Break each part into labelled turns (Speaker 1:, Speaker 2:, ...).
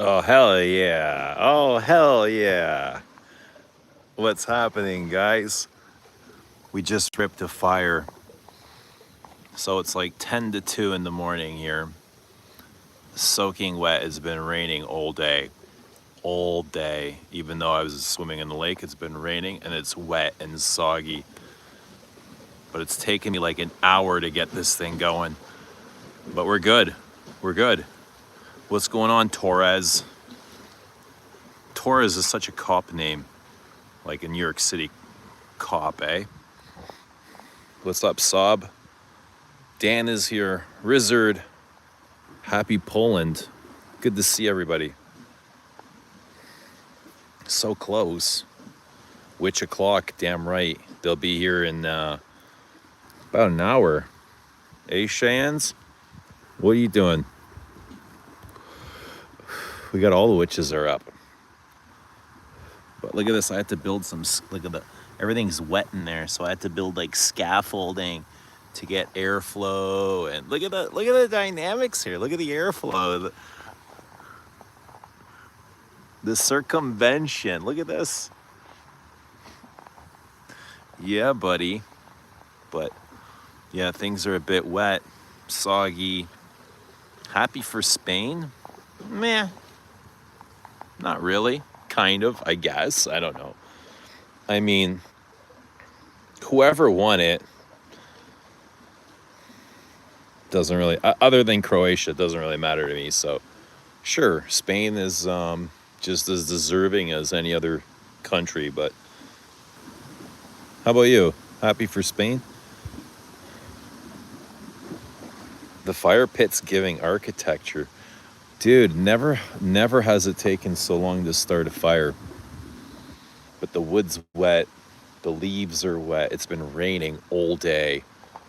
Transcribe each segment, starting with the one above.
Speaker 1: Oh, hell yeah. Oh, hell yeah. What's happening, guys? We just ripped a fire. So it's like 10 to 2 in the morning here. Soaking wet. It's been raining all day. All day. Even though I was swimming in the lake, it's been raining and it's wet and soggy. But it's taken me like an hour to get this thing going. But we're good. We're good. What's going on, Torres? Torres is such a cop name. Like a New York City cop, eh? What's up, Sob? Dan is here. Rizzard. Happy Poland. Good to see everybody. So close. Which o'clock? Damn right. They'll be here in about an hour. Eh, Shans? What are you doing? We got all the witches are up. But look at this. I had to build some. Look at the. Everything's wet in there, so I had to build like scaffolding to get airflow. And look at the dynamics here. Look at the airflow. The circumvention. Look at this. Yeah, buddy. But yeah, things are a bit wet, soggy. Happy for Spain? Meh. Not really. Kind of, I guess. I don't know. I mean, whoever won it doesn't really, other than Croatia, it doesn't really matter to me. So, sure, Spain is just as deserving as any other country. But how about you? Happy for Spain? The fire pit's giving architecture. Dude, never has it taken so long to start a fire. But the wood's wet, the leaves are wet. It's been raining all day.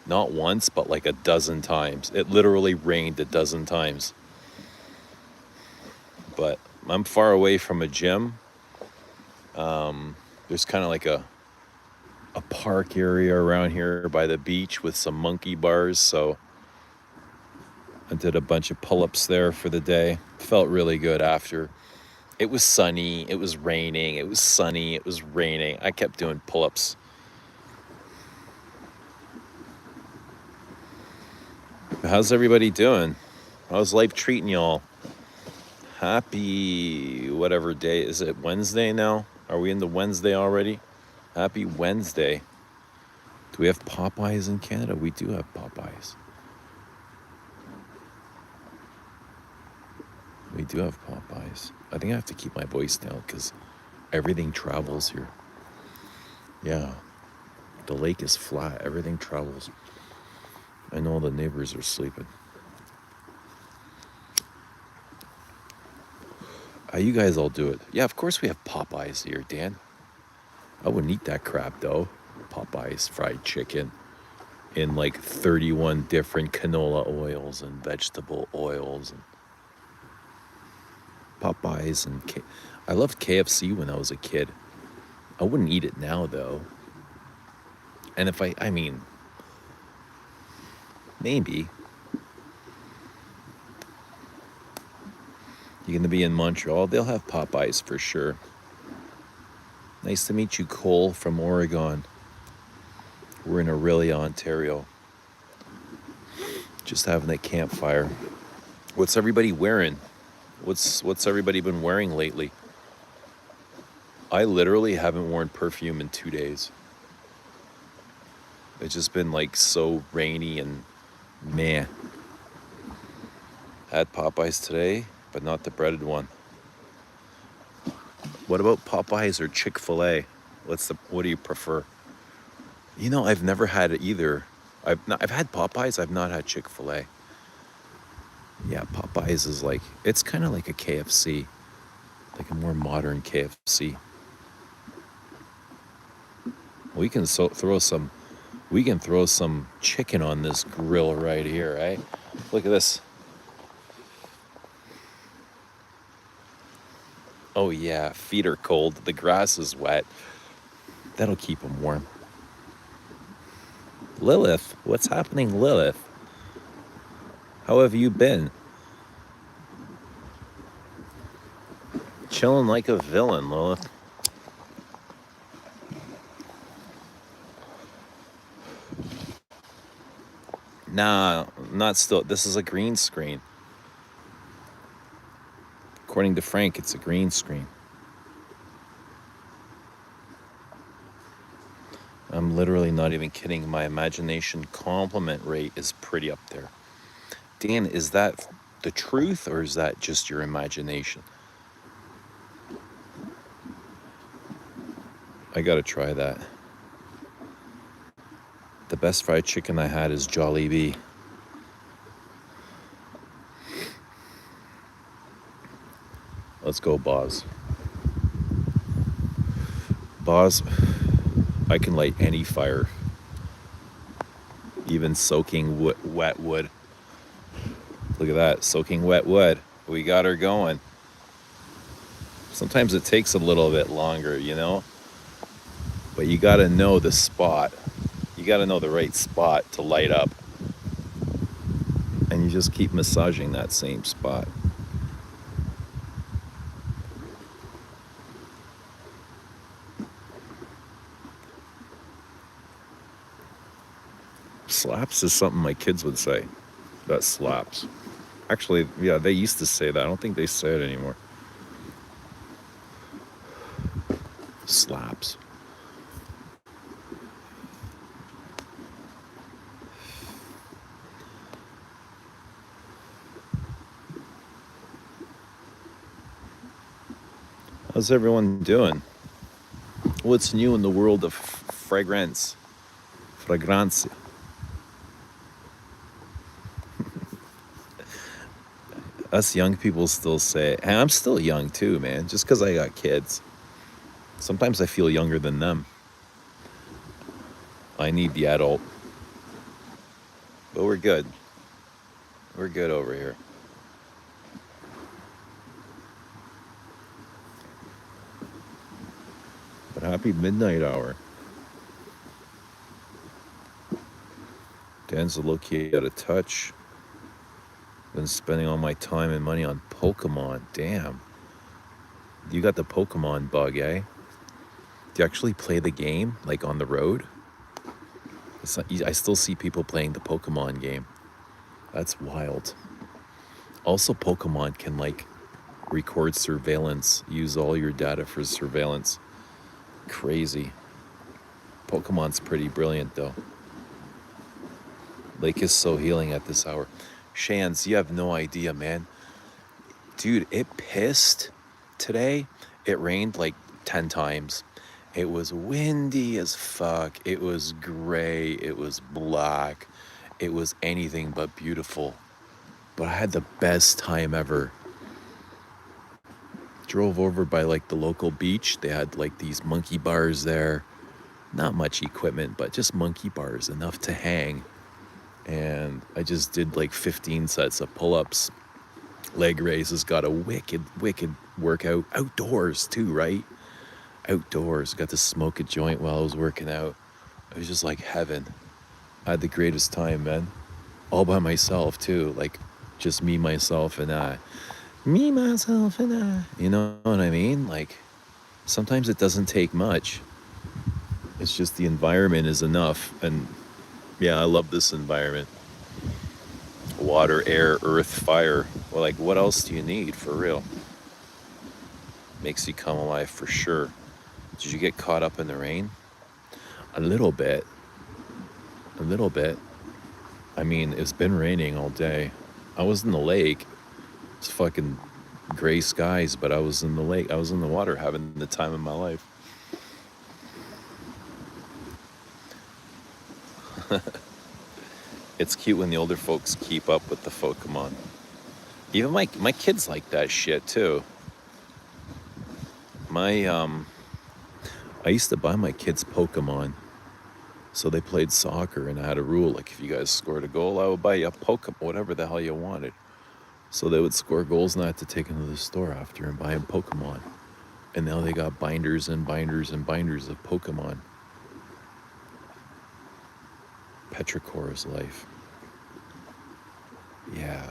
Speaker 1: Not once, but like a dozen times. It literally rained a dozen times. But I'm far away from a gym. There's kind of like a park area around here by the beach with some monkey bars, so I did a bunch of pull-ups there for the day. Felt really good after. It was sunny, it was raining, it was sunny, it was raining. I kept doing pull-ups. How's everybody doing? How's life treating y'all? Happy whatever day. Is it Wednesday now? Are we into Wednesday already? Happy Wednesday. Do we have Popeyes in Canada? We do have Popeyes. We do have Popeyes. I think I have to keep my voice down because everything travels here. Yeah. The lake is flat. Everything travels. I know the neighbors are sleeping. How you guys all do it? Yeah, of course we have Popeyes here, Dan. I wouldn't eat that crap, though. Popeyes fried chicken in like 31 different canola oils and vegetable oils. And Popeyes and I loved KFC when I was a kid. I wouldn't eat it now, though. And if I mean, maybe. You're going to be in Montreal, they'll have Popeyes for sure. Nice to meet you, Cole from Oregon. We're in Orillia, Ontario. Just having a campfire. What's everybody wearing? What's everybody been wearing lately? I literally haven't worn perfume in 2 days. It's just been like so rainy and meh. Had Popeyes today, but not the breaded one. What about Popeyes or Chick-fil-A? What do you prefer? You know, I've never had it either. I've had Popeyes, I've not had Chick-fil-A. Yeah, Popeyes is like, it's kind of like a KFC, like a more modern KFC. We can throw some chicken on this grill right here, right? Look at this. Oh yeah, feet are cold. The grass is wet. That'll keep them warm. Lilith, what's happening, Lilith? How have you been? chilling like a villain, Lilith. Nah, not still. This is a green screen. According to Frank, it's a green screen. I'm literally not even kidding. My imagination compliment rate is pretty up there. Dan, is that the truth or is that just your imagination? I gotta try that. The best fried chicken I had is Jollibee. Let's go, Boz. Boz, I can light any fire, even soaking wet wood. Look at that, soaking wet wood. We got her going. Sometimes it takes a little bit longer, you know? But you gotta know the spot. You gotta know the right spot to light up. And you just keep massaging that same spot. Slaps is something my kids would say. That slaps. Actually, yeah, they used to say that. I don't think they say it anymore. Slaps. How's everyone doing? What's new in the world of fragrance? Fragranza. Us young people still say, and I'm still young too, man, just because I got kids. Sometimes I feel younger than them. I need the adult. But we're good. We're good over here. But happy midnight hour. Dan's low-key out of touch. Been spending all my time and money on Pokemon. Damn. You got the Pokemon bug, eh? Do you actually play the game, like on the road? It's not, I still see people playing the Pokemon game. That's wild. Also, Pokemon can like record surveillance, use all your data for surveillance. Crazy. Pokemon's pretty brilliant though. Lake is so healing at this hour. Shans, you have no idea, man. Dude, it pissed today. It rained like 10 times. It was windy as fuck. It was gray. It was black. It was anything but beautiful. But I had the best time ever. Drove over by like the local beach. They had like these monkey bars there. Not much equipment, but just monkey bars, enough to hang. And I just did like 15 sets of pull-ups. Leg raises, got a wicked workout. Outdoors too, right? Outdoors. Got to smoke a joint while I was working out. It was just like heaven. I had the greatest time, man. All by myself too. Like just me, myself, and I. Me, myself, and I. You know what I mean? Like sometimes it doesn't take much. It's just the environment is enough. And yeah, I love this environment. Water, air, earth, fire. Well, like, what else do you need for real? Makes you come alive for sure. Did you get caught up in the rain? A little bit. A little bit. I mean, it's been raining all day. I was in the lake. It's fucking gray skies, but I was in the lake. I was in the water having the time of my life. It's cute when the older folks keep up with the Pokemon. Even my kids like that shit too. I used to buy my kids Pokemon. So they played soccer and I had a rule, like if you guys scored a goal, I would buy you a Pokemon, whatever the hell you wanted. So they would score goals and I had to take them to the store after and buy them Pokemon. And now they got binders and binders and binders of Pokemon. Petrichor's life. Yeah.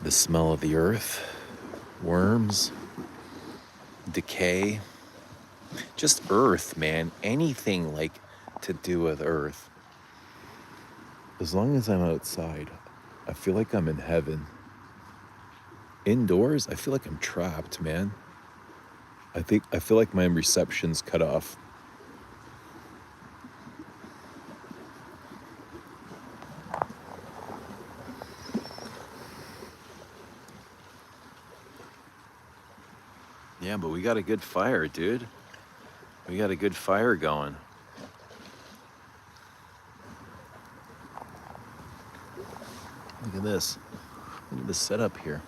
Speaker 1: The smell of the earth, worms, decay, just earth, man. Anything like to do with earth. As long as I'm outside, I feel like I'm in heaven. Indoors, I feel like I'm trapped, man. I feel like my reception's cut off. Yeah, but we got a good fire, dude. We got a good fire going. Look at this. Look at the setup here.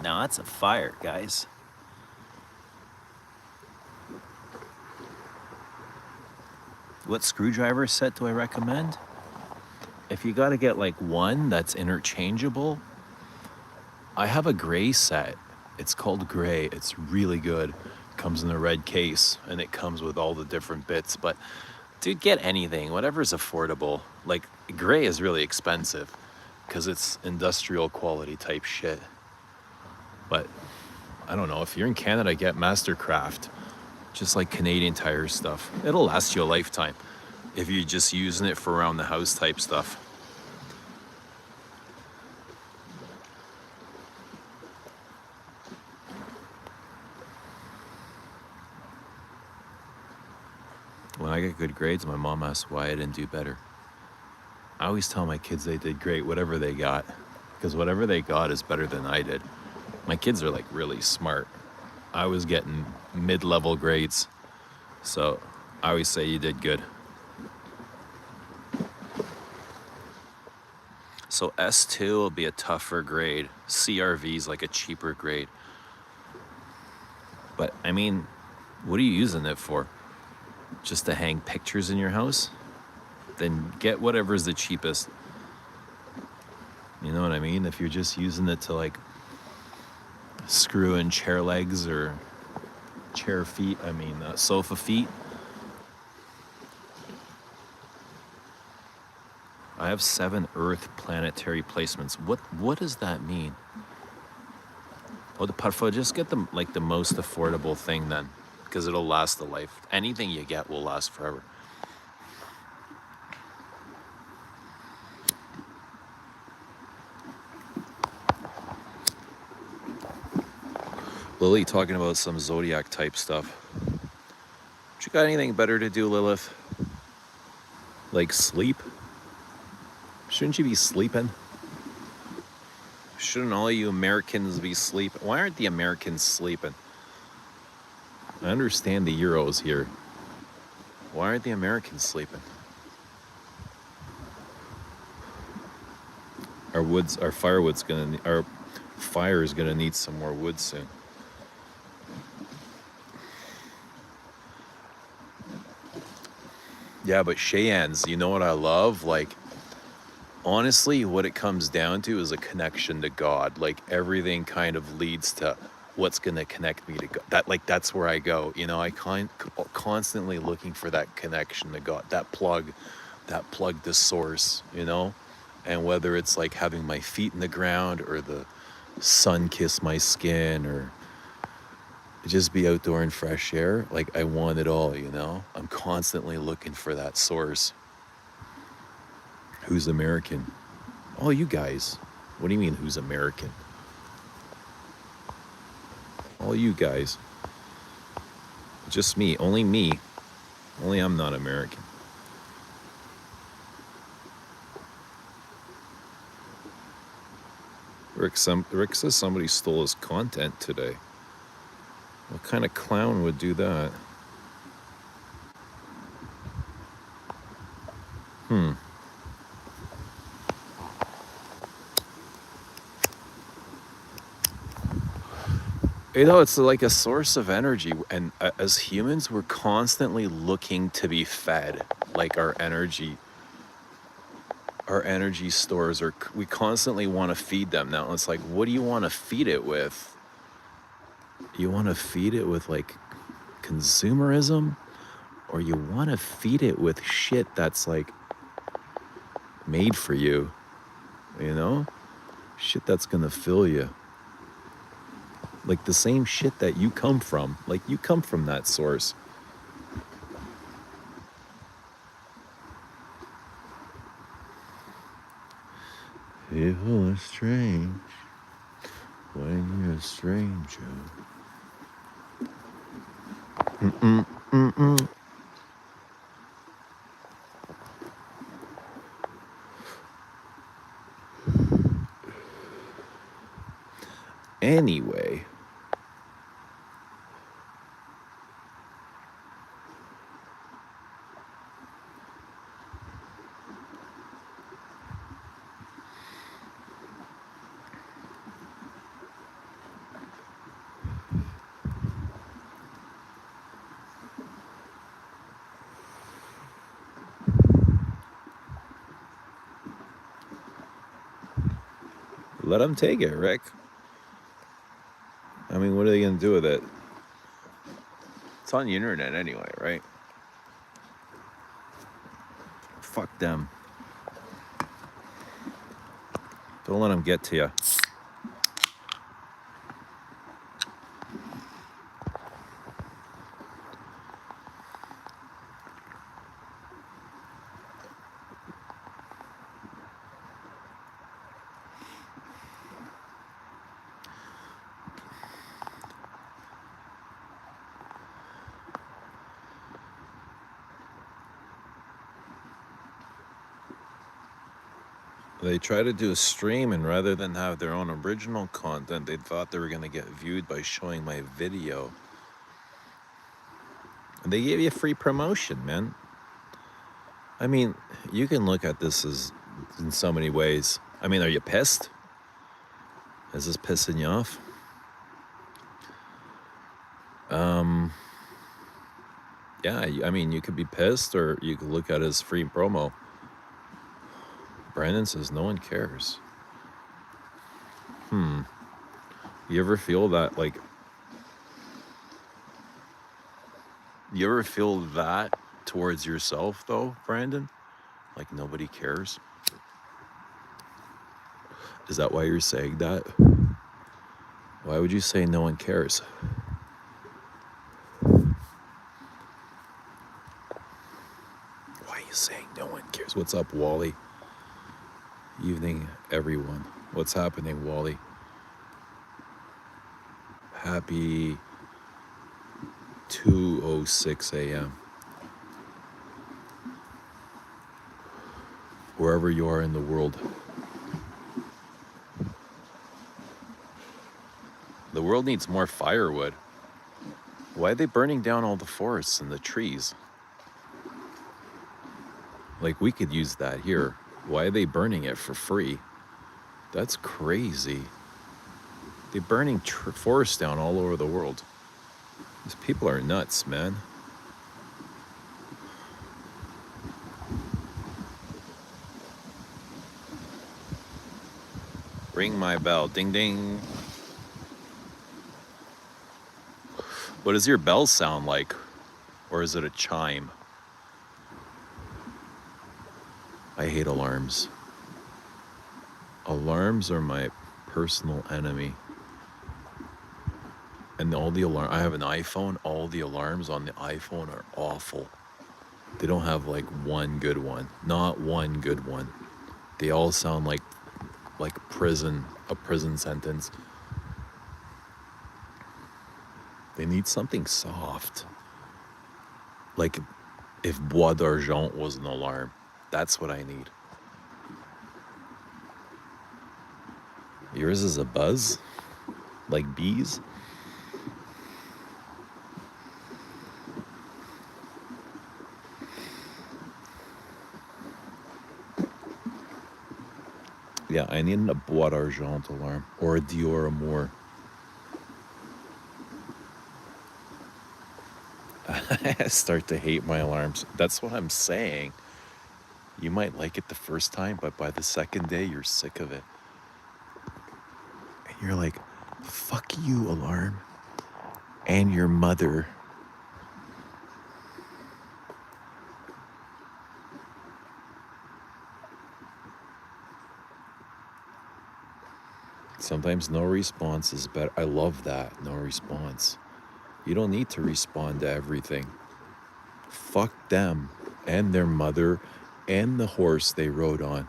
Speaker 1: Now that's a fire, guys. What screwdriver set do I recommend? If you gotta get like one that's interchangeable, I have a gray set. It's called Gray. It's really good. Comes in a red case and it comes with all the different bits. But dude, get anything, whatever's affordable. Like Gray is really expensive because it's industrial quality type shit. But I don't know, if you're in Canada, get Mastercraft. Just like Canadian Tire stuff. It'll last you a lifetime if you're just using it for around the house type stuff. When I get good grades, my mom asks why I didn't do better. I always tell my kids they did great, whatever they got, because whatever they got is better than I did. My kids are like really smart. I was getting mid-level grades, so I always say you did good. So S2 will be a tougher grade. CRV is like a cheaper grade. But I mean, what are you using it for? Just to hang pictures in your house? Then get whatever's the cheapest. You know what I mean? If you're just using it to like screw in chair legs or chair feet, sofa feet. I have 7 Earth planetary placements. What does that mean? Oh, the parfois, just get them like the most affordable thing then, because it'll last a life. Anything you get will last forever. Lily talking about some zodiac type stuff. You got anything better to do, Lilith? Like sleep? Shouldn't you be sleeping? Shouldn't all you Americans be sleeping? Why aren't the Americans sleeping? I understand the Euros here. Why aren't the Americans sleeping? Our fire is gonna need some more wood soon. Yeah, but Cheyennes, you know what I love? Like, honestly, what it comes down to is a connection to God. Like, everything kind of leads to what's going to connect me to God. That's where I go. You know, I constantly looking for that connection to God, that plug to source, you know? And whether it's like having my feet in the ground or the sun kiss my skin or just be outdoor in fresh air, like I want it all, you know? I'm constantly looking for that source. Who's American? Oh, you guys. What do you mean, who's American? All you guys. Just me. Only me. Only I'm not American. Rick says somebody stole his content today. What kind of clown would do that? You know, it's like a source of energy. And as humans, we're constantly looking to be fed. Like our energy stores we constantly want to feed them. Now it's like, what do you want to feed it with? You want to feed it with like consumerism, or you want to feed it with shit that's like made for you, you know? Shit that's gonna fill you. Like the same shit that you come from. Like you come from that source. People are strange when you're a stranger. Anyway, let them take it, Rick. I mean, what are they gonna do with it? It's on the internet anyway, right? Fuck them. Don't let them get to you. They try to do a stream, and rather than have their own original content, they thought they were going to get viewed by showing my video. And they gave you free promotion, man. I mean, you can look at this as in so many ways. I mean, are you pissed? Is this pissing you off? Yeah, I mean, you could be pissed, or you could look at it as free promo. Brandon says no one cares. You ever feel that, like, you ever feel that towards yourself, though, Brandon? Like nobody cares? Is that why you're saying that? Why would you say no one cares? Why are you saying no one cares? What's up, Wally? Evening, everyone. What's happening, Wally? Happy 2:06 a.m. Wherever you are in the world. The world needs more firewood. Why are they burning down all the forests and the trees? Like, we could use that here. Why are they burning it for free? That's crazy. They're burning forests down all over the world. These people are nuts, man. Ring my bell. Ding, ding. What does your bell sound like? Or is it a chime? I hate alarms. Alarms are my personal enemy. And all the alarm, I have an iPhone, all the alarms on the iPhone are awful. They don't have like one good one. Not one good one. They all sound like a prison sentence. They need something soft. Like if Bois d'Argent was an alarm. That's what I need. Yours is a buzz? Like bees? Yeah, I need a Bois d'Argent alarm. Or a Dior Amour. I start to hate my alarms. That's what I'm saying. You might like it the first time, but by the second day, you're sick of it. And you're like, fuck you, alarm. and your mother. Sometimes no response is better. I love that. No response. You don't need to respond to everything. Fuck them and their mother and the horse they rode on.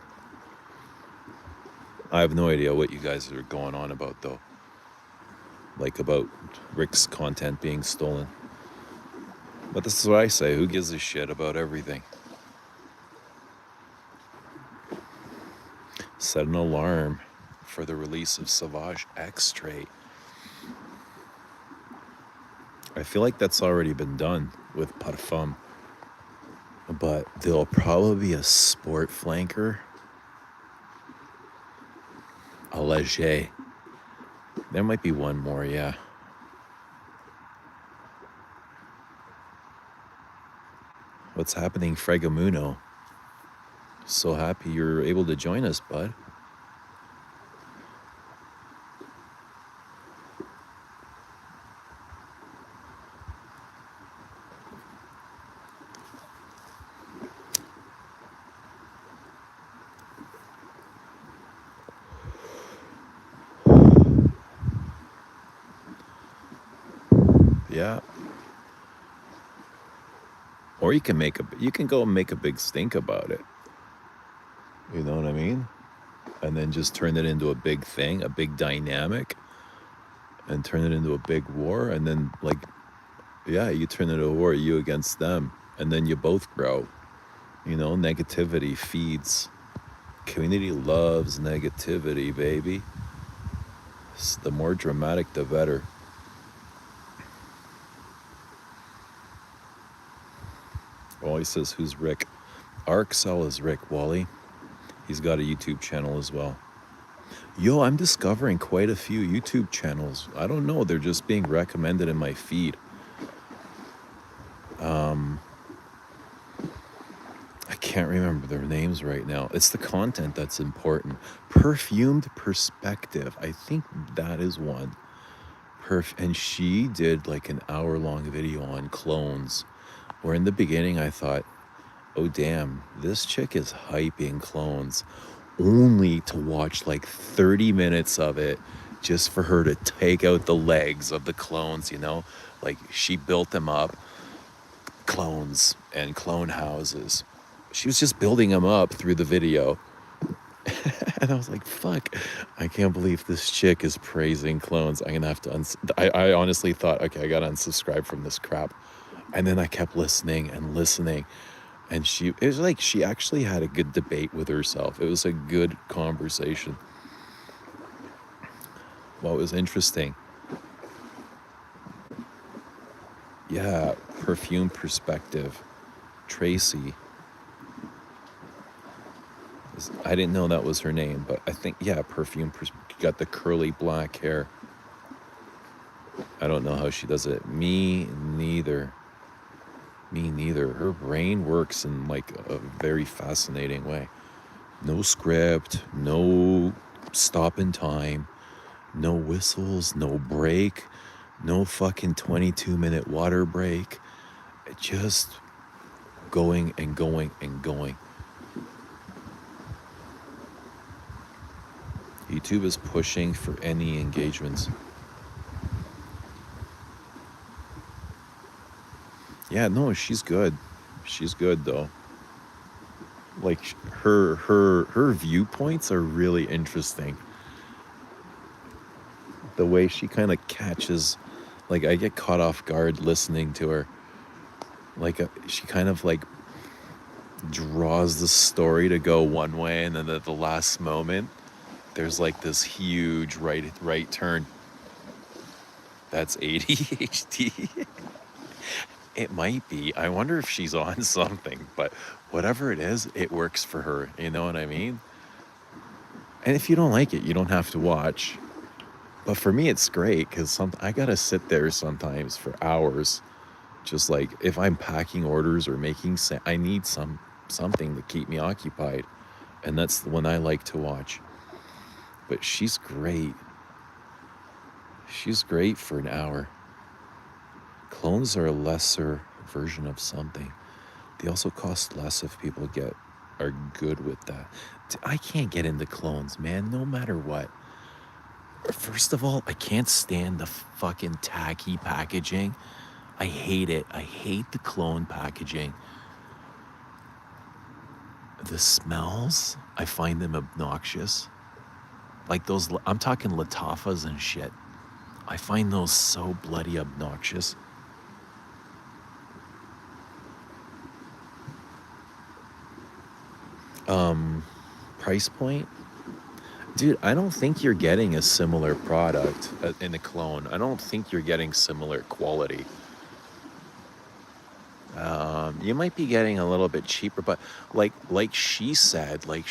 Speaker 1: I have no idea what you guys are going on about, though. Like about Rick's content being stolen. But this is what I say. Who gives a shit about everything? Set an alarm for the release of Sauvage X-Trait. I feel like that's already been done with Parfum. But there'll probably be a sport flanker. A Léger. There might be one more, yeah. What's happening, Fregamuno? So happy you're able to join us, bud. Yeah. Or you can go and make a big stink about it. You know what I mean? And then just turn it into a big thing, a big dynamic, and turn it into a big war. And then, like, yeah, you turn it into a war, you against them. And then you both grow. You know, negativity feeds. Community loves negativity, baby. The more dramatic, the better. Wally says, who's Rick? Arxel is Rick, Wally. He's got a YouTube channel as well. Yo, I'm discovering quite a few YouTube channels. I don't know, they're just being recommended in my feed. I can't remember their names right now. It's the content that's important. Perfumed Perspective. I think that is one. And she did like an hour-long video on clones, where in the beginning I thought, oh damn, this chick is hyping clones, only to watch like 30 minutes of it just for her to take out the legs of the clones, you know? Like she built them up, clones and clone houses. She was just building them up through the video. And I was like, fuck, I can't believe this chick is praising clones. I'm gonna have to I honestly thought, okay, I gotta unsubscribe from this crap. And then I kept listening and listening. And it was like she actually had a good debate with herself. It was a good conversation. Well, it was interesting. Yeah, Perfume Perspective. Tracy. I didn't know that was her name, but I think, yeah, Perfume Perspective. Got the curly black hair. I don't know how she does it. Me neither. Her brain works in like a very fascinating way. No script, no stop in time, no whistles, no break, no fucking 22-minute water break. Just going and going and going. YouTube is pushing for any engagements. Yeah, no, she's good. She's good though. Like her viewpoints are really interesting. The way she kind of catches, like I get caught off guard listening to her. Like she kind of like draws the story to go one way, and then at the last moment, there's like this huge right turn. That's ADHD. It might be. I wonder if she's on something, but whatever it is, it works for her. You know what I mean? And if you don't like it, you don't have to watch. But for me, it's great because I gotta sit there sometimes for hours. Just like if I'm packing orders or making, I need something to keep me occupied, and that's when I like to watch. But she's great. She's great for an hour. Clones are a lesser version of something. They also cost less if people are good with that. I can't get into clones, man, no matter what. First of all, I can't stand the fucking tacky packaging. I hate it. I hate the clone packaging. The smells, I find them obnoxious. Like those, I'm talking Latafas and shit. I find those so bloody obnoxious. Price point? Dude, I don't think you're getting a similar product in a clone. I don't think you're getting similar quality. You might be getting a little bit cheaper, but like she said, was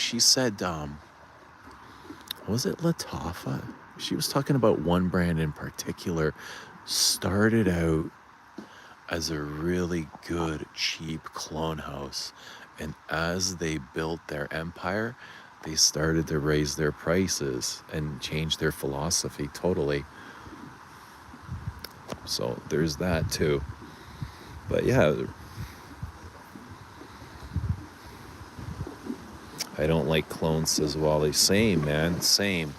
Speaker 1: it Latafa? She was talking about one brand in particular, started out as a really good, cheap clone house. And as they built their empire, they started to raise their prices and change their philosophy totally. So there's that too. But yeah, I don't like clones, says Wally. Same, man, same.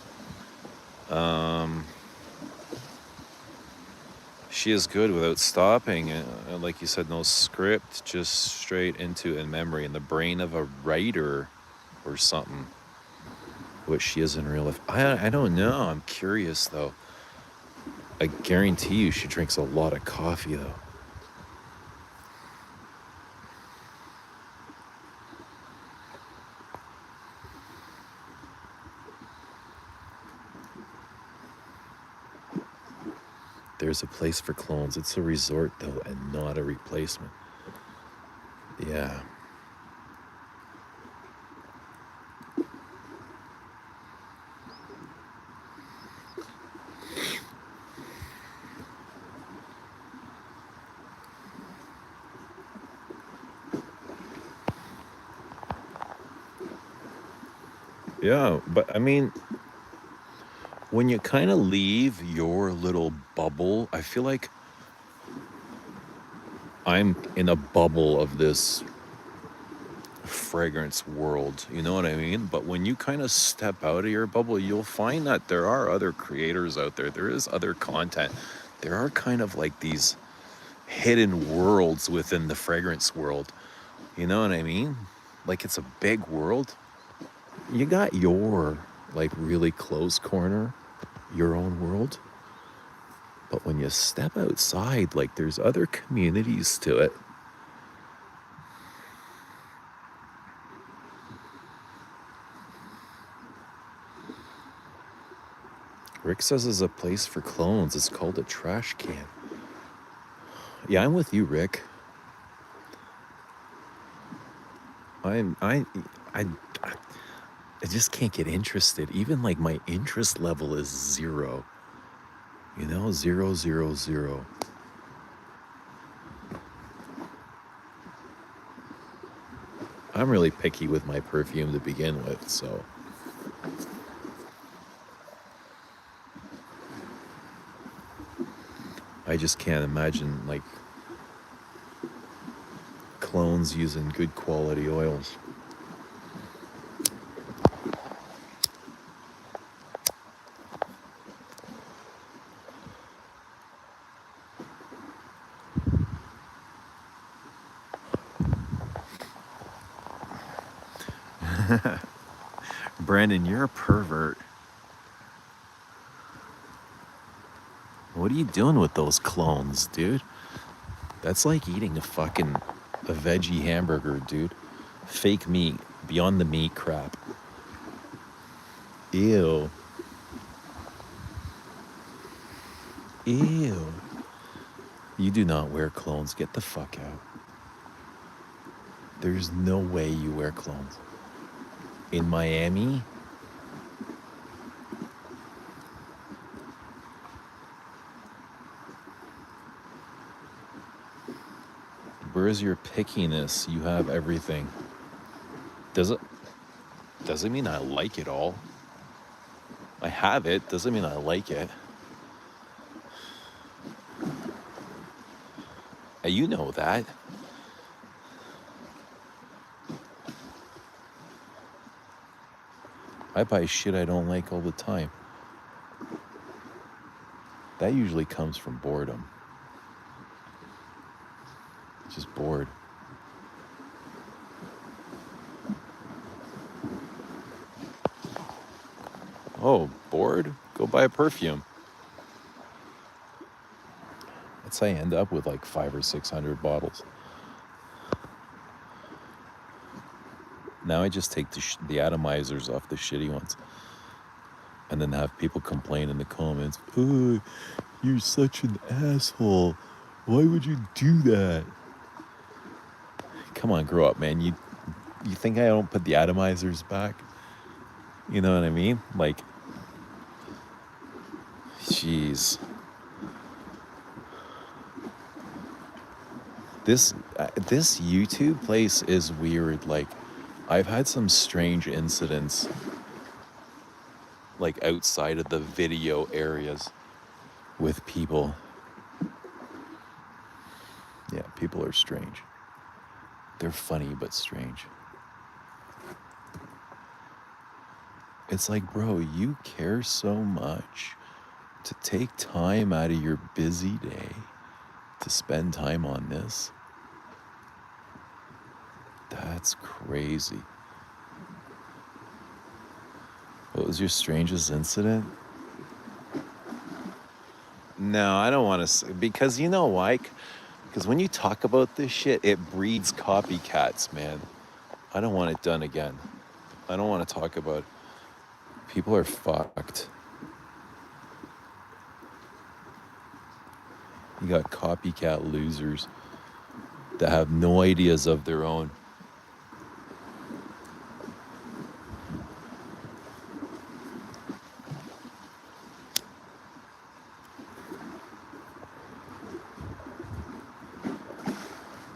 Speaker 1: She is good without stopping. Like you said, no script, just straight into in memory, in the brain of a writer or something. What she is in real life. I don't know. I'm curious, though. I guarantee you she drinks a lot of coffee, though. There's a place for clones. It's a resort, though, and not a replacement. Yeah. Yeah, but I mean, when you kind of leave your little bubble, I feel like I'm in a bubble of this fragrance world, you know what I mean? But when you kind of step out of your bubble, you'll find that there are other creators out there. There is other content. There are kind of like these hidden worlds within the fragrance world. You know what I mean? Like it's a big world. You got your like really close corner, your own world. But when you step outside, like there's other communities to it. Rick says there's a place for clones. It's called a trash can. Yeah, I'm with you, Rick. I just can't get interested. Even like my interest level is 0. You know, 0, 0, 0. I'm really picky with my perfume to begin with, so. I just can't imagine like clones using good quality oils. Brandon, you're a pervert. What are you doing with those clones, dude? That's like eating a veggie hamburger, dude. Fake meat, beyond the meat crap. Ew. Ew. You do not wear clones. Get the fuck out. There's no way you wear clones. In Miami? Where's your pickiness? You have everything. Doesn't mean I like it all. I have it, doesn't mean I like it. You know that. I buy shit I don't like all the time. That usually comes from boredom. Just bored. Oh, bored? Go buy a perfume. That's how I end up with like 500 or 600 bottles. Now I just take the atomizers off the shitty ones. And then have people complain in the comments, oh, you're such an asshole. Why would you do that? Come on, grow up, man. You think I don't put the atomizers back? You know what I mean? Like, jeez. This YouTube place is weird. Like, I've had some strange incidents, like outside of the video areas, with people. Yeah, people are strange. They're funny but strange. It's like, bro, you care so much to take time out of your busy day to spend time on this. That's crazy. What was your strangest incident? No, I don't want to say, because you know why? Because when you talk about this shit, it breeds copycats, man. I don't want it done again. I don't want to talk about it. People are fucked. You got copycat losers that have no ideas of their own.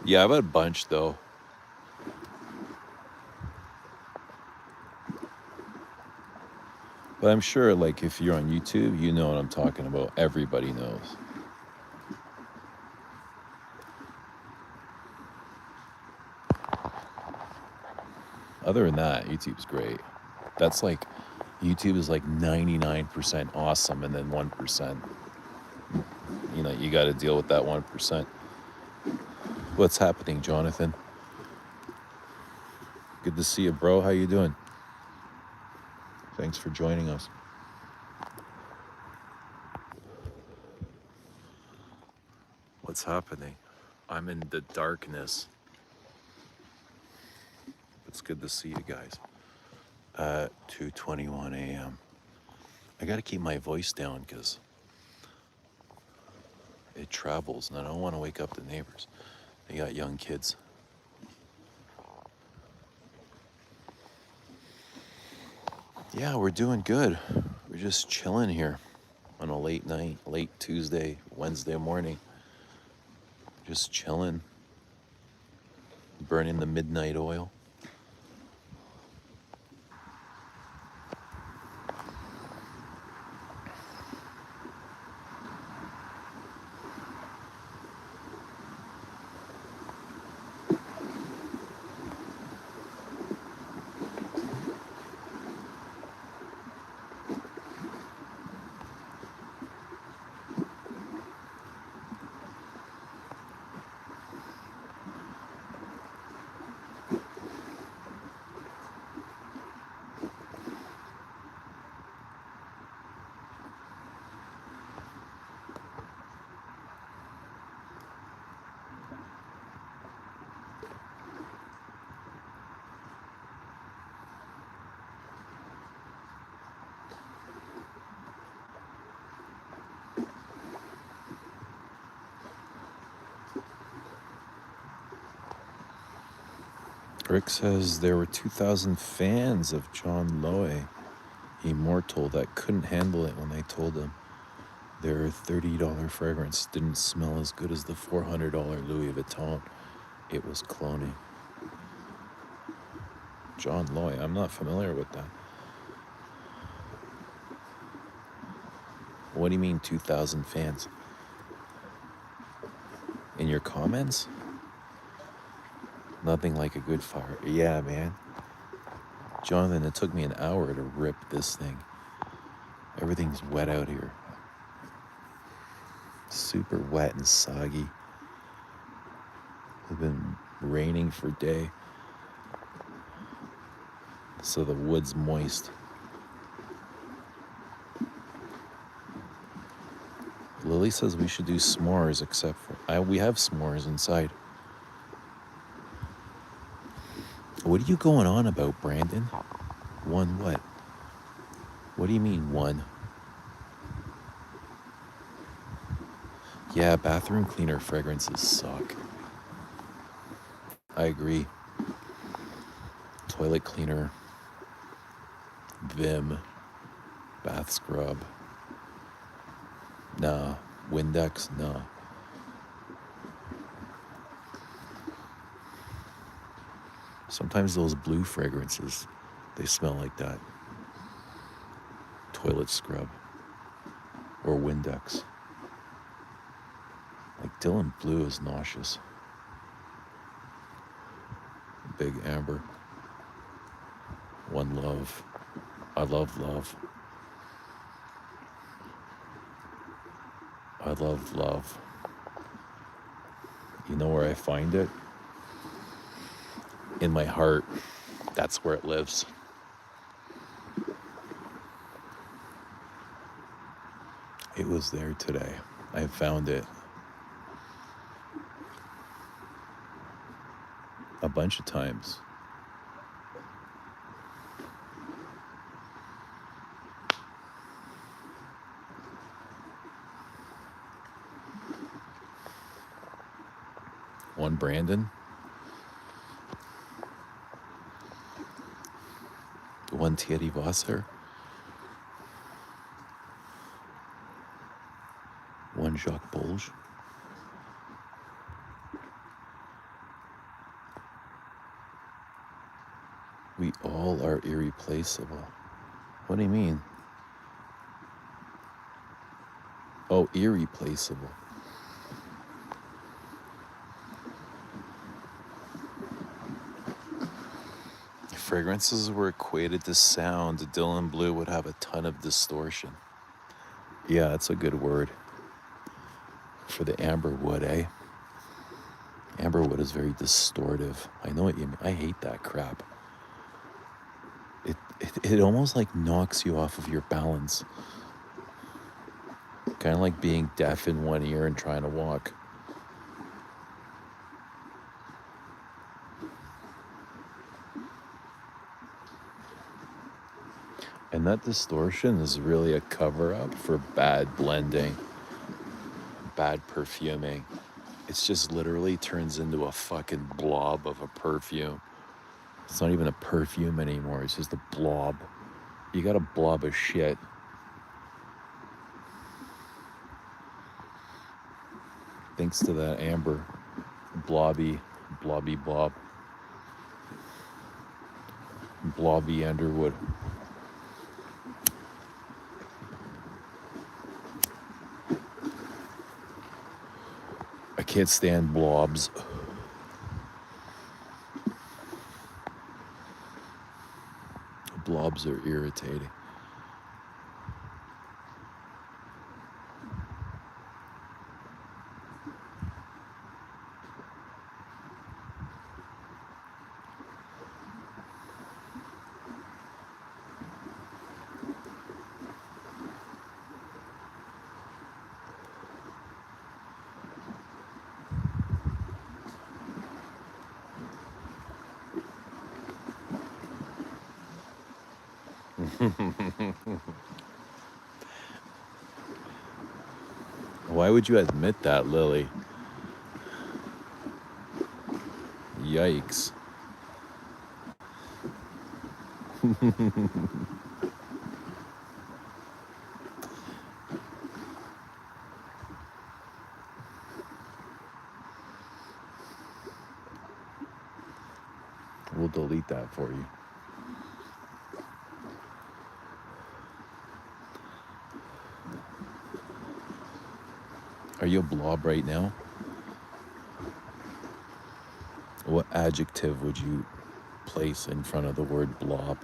Speaker 1: Yeah, I've had a bunch though. But I'm sure, like, if you're on YouTube, you know what I'm talking about. Everybody knows. Other than that, YouTube's great. That's like, YouTube is like 99% awesome, and then 1%. You know, you got to deal with that 1%. What's happening, Jonathan? Good to see you, bro. How you doing? Thanks for joining us. What's happening? I'm in the darkness. It's good to see you guys. 2:21 a.m. I got to keep my voice down because it travels, and I don't want to wake up the neighbors. They got young kids. Yeah, we're doing good. We're just chilling here on a late night, late Tuesday, Wednesday morning. Just chilling, burning the midnight oil. Rick says there were 2,000 fans of John Loy, Immortal, that couldn't handle it when they told him their $30 fragrance didn't smell as good as the $400 Louis Vuitton. It was cloning. John Loy, I'm not familiar with that. What do you mean 2,000 fans? in your comments. Nothing like a good fire. Yeah, man. Jonathan, it took me an hour to rip this thing. Everything's wet out here. Super wet and soggy. It's been raining for a day. So the wood's moist. Lily says we should do s'mores, except for we have s'mores inside. What are you going on about, Brandon? One what? What do you mean one? Yeah, bathroom cleaner fragrances suck. I agree. Toilet cleaner, Vim, bath scrub. Nah. Windex, nah. Sometimes those blue fragrances, they smell like that. Toilet scrub or Windex. Like Dylan Blue is nauseous. Big Amber. One Love. I love love. I love love. You know where I find it? In my heart. That's where it lives. It was there today. I found it a bunch of times. One Brandon. One Thierry Wasser. One Jacques Bolge. We all are irreplaceable. What do you mean? Oh, irreplaceable. If fragrances were equated to sound, Dylan Blue would have a ton of distortion. Yeah, that's a good word. For the amberwood, eh? Amberwood is very distortive. I know what you mean. I hate that crap. It almost like knocks you off of your balance. Kind of like being deaf in one ear and trying to walk. And that distortion is really a cover-up for bad blending, bad perfuming. It's just literally turns into a fucking blob of a perfume. It's not even a perfume anymore. It's just a blob. You got a blob of shit. Thanks to that amber. Blobby blob. Blobby Underwood. I can't stand blobs. Blobs are irritating. Why would you admit that, Lily? Yikes. We'll delete that for you. Are you a blob right now? What adjective would you place in front of the word blob?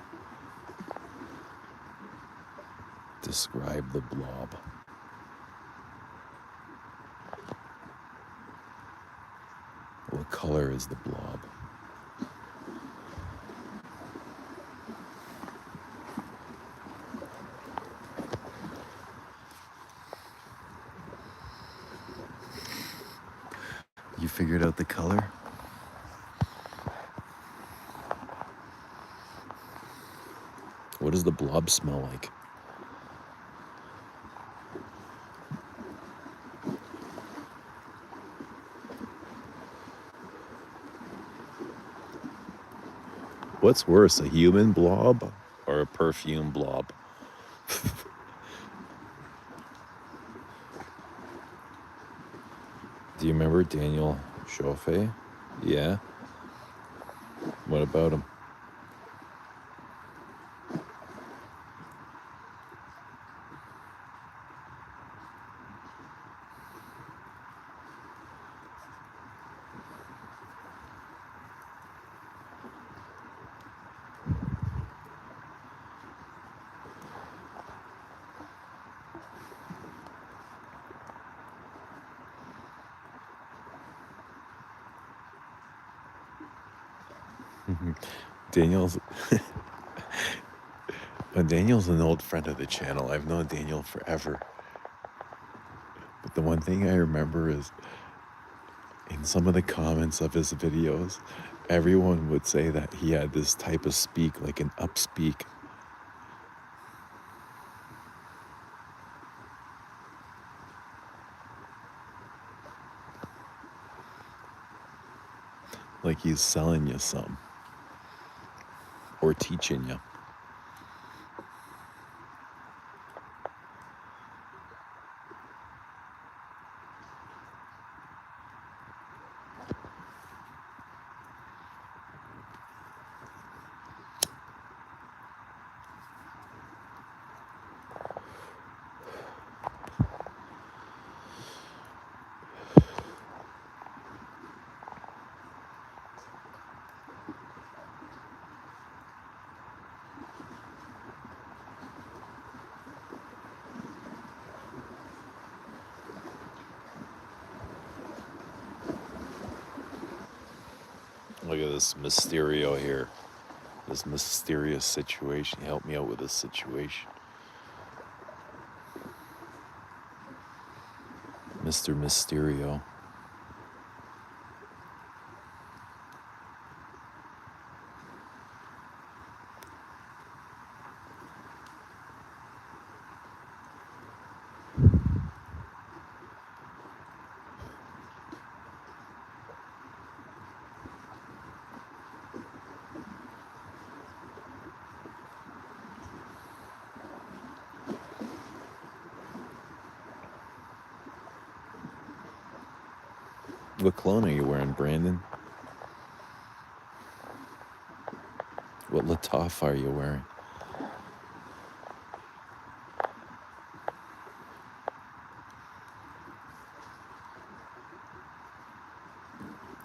Speaker 1: Describe the blob. What color is the blob? You figured out the color? What does the blob smell like? What's worse, a human blob or a perfume blob? Do you remember Daniel Chauffé? Yeah. What about him? Daniel's Daniel's an old friend of the channel. I've known Daniel forever. But the one thing I remember is in some of the comments of his videos, everyone would say that he had this type of speak, like an upspeak. Like he's selling you something or teaching you. Look at this Mysterio here. This mysterious situation. Help me out with this situation. Mr. Mysterio. What cologne are you wearing, Brandon? What Latif are you wearing?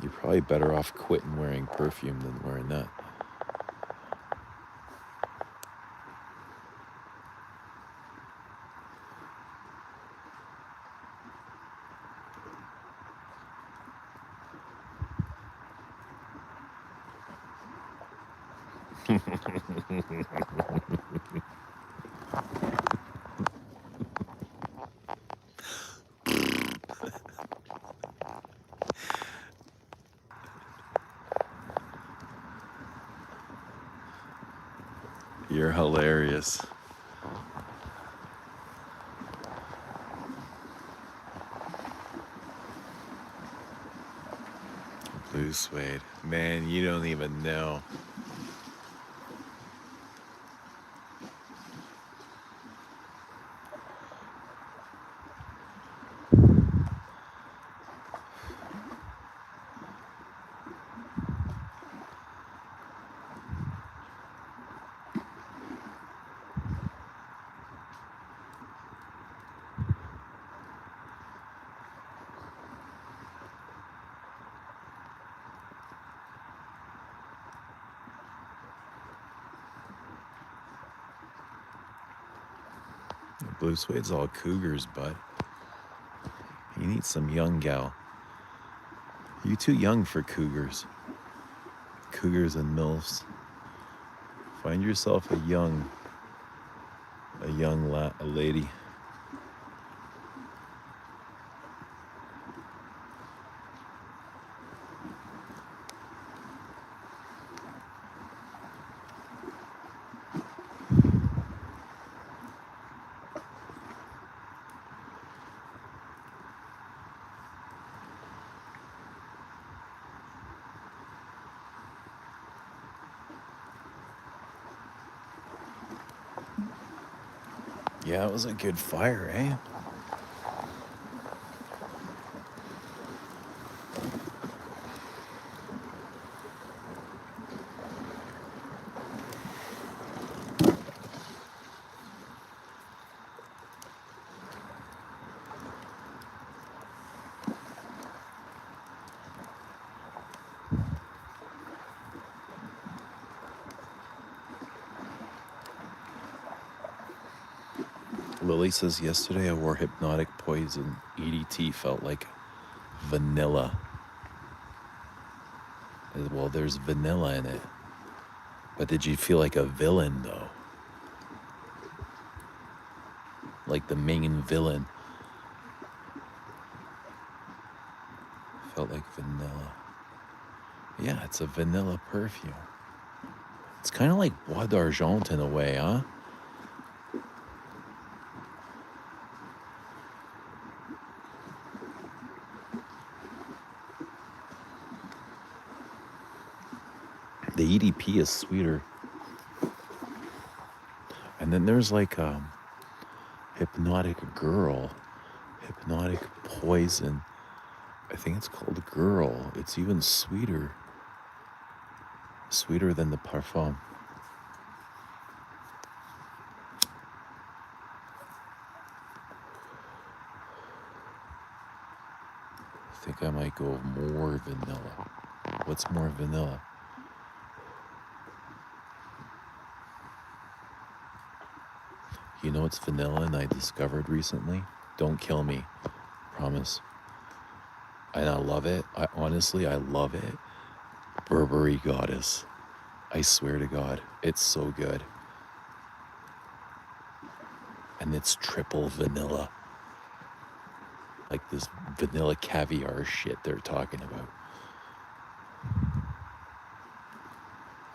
Speaker 1: You're probably better off quitting wearing perfume than wearing that. You're hilarious. Blue suede. Man, you don't even know. Blue Suede's all cougars, bud. You need some young gal. You too young for cougars. Cougars and milfs. Find yourself a young a lady. Yeah, it was a good fire, eh? Lily says yesterday I wore Hypnotic Poison. EDT felt like vanilla. Well, there's vanilla in it. But did you feel like a villain, though? Like the main villain. Felt like vanilla. Yeah, it's a vanilla perfume. It's kind of like Bois d'Argent in a way, huh? The EDP is sweeter. And then there's like Hypnotic Girl, Hypnotic Poison. I think it's called Girl. It's even sweeter. Sweeter than the Parfum. I think I might go more vanilla. What's more vanilla? You know what's vanilla and I discovered recently? Don't kill me. Promise. And I love it. I love it. Burberry Goddess. I swear to God, it's so good. And it's triple vanilla. Like this vanilla caviar shit they're talking about.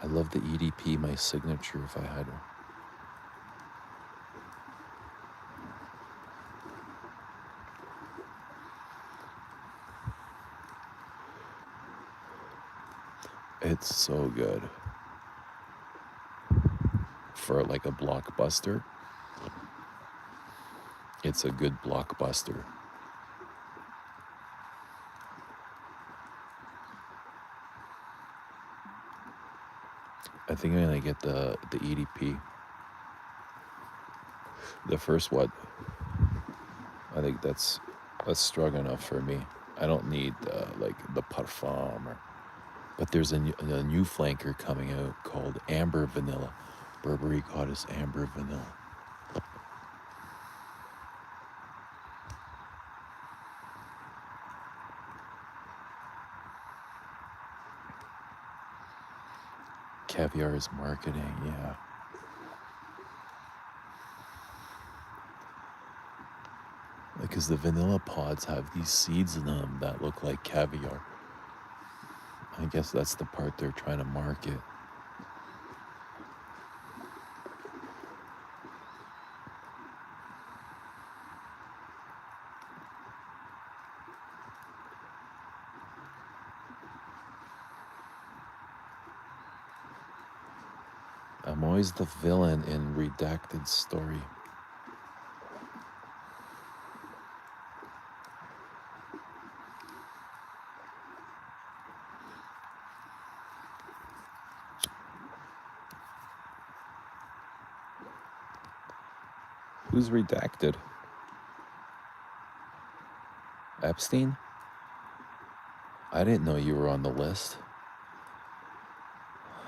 Speaker 1: I love the EDP, my signature if I had one. It's so good. For like a blockbuster, it's a good blockbuster. I think I'm gonna get the EDP. The first one. I think that's strong enough for me. I don't need like the Parfum or. But there's a new flanker coming out called Amber Vanilla. Burberry Goddess Amber Vanilla. Caviar is marketing, yeah. Because the vanilla pods have these seeds in them that look like caviar. I guess that's the part they're trying to market. I'm always the villain in Redacted Story. Who's redacted? Epstein? I didn't know you were on the list.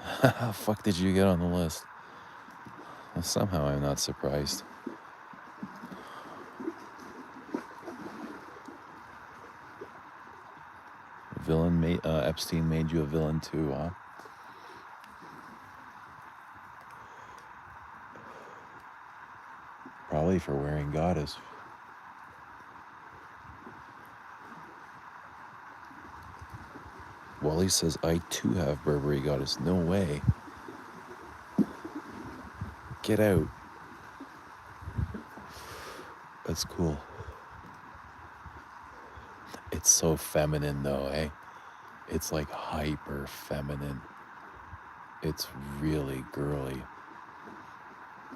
Speaker 1: How the fuck did you get on the list? Well, somehow I'm not surprised. Epstein made you a villain too, huh? Probably for wearing goddess. Wally says, I too have Burberry goddess. No way. Get out. That's cool. It's so feminine though, eh? It's like hyper feminine. It's really girly.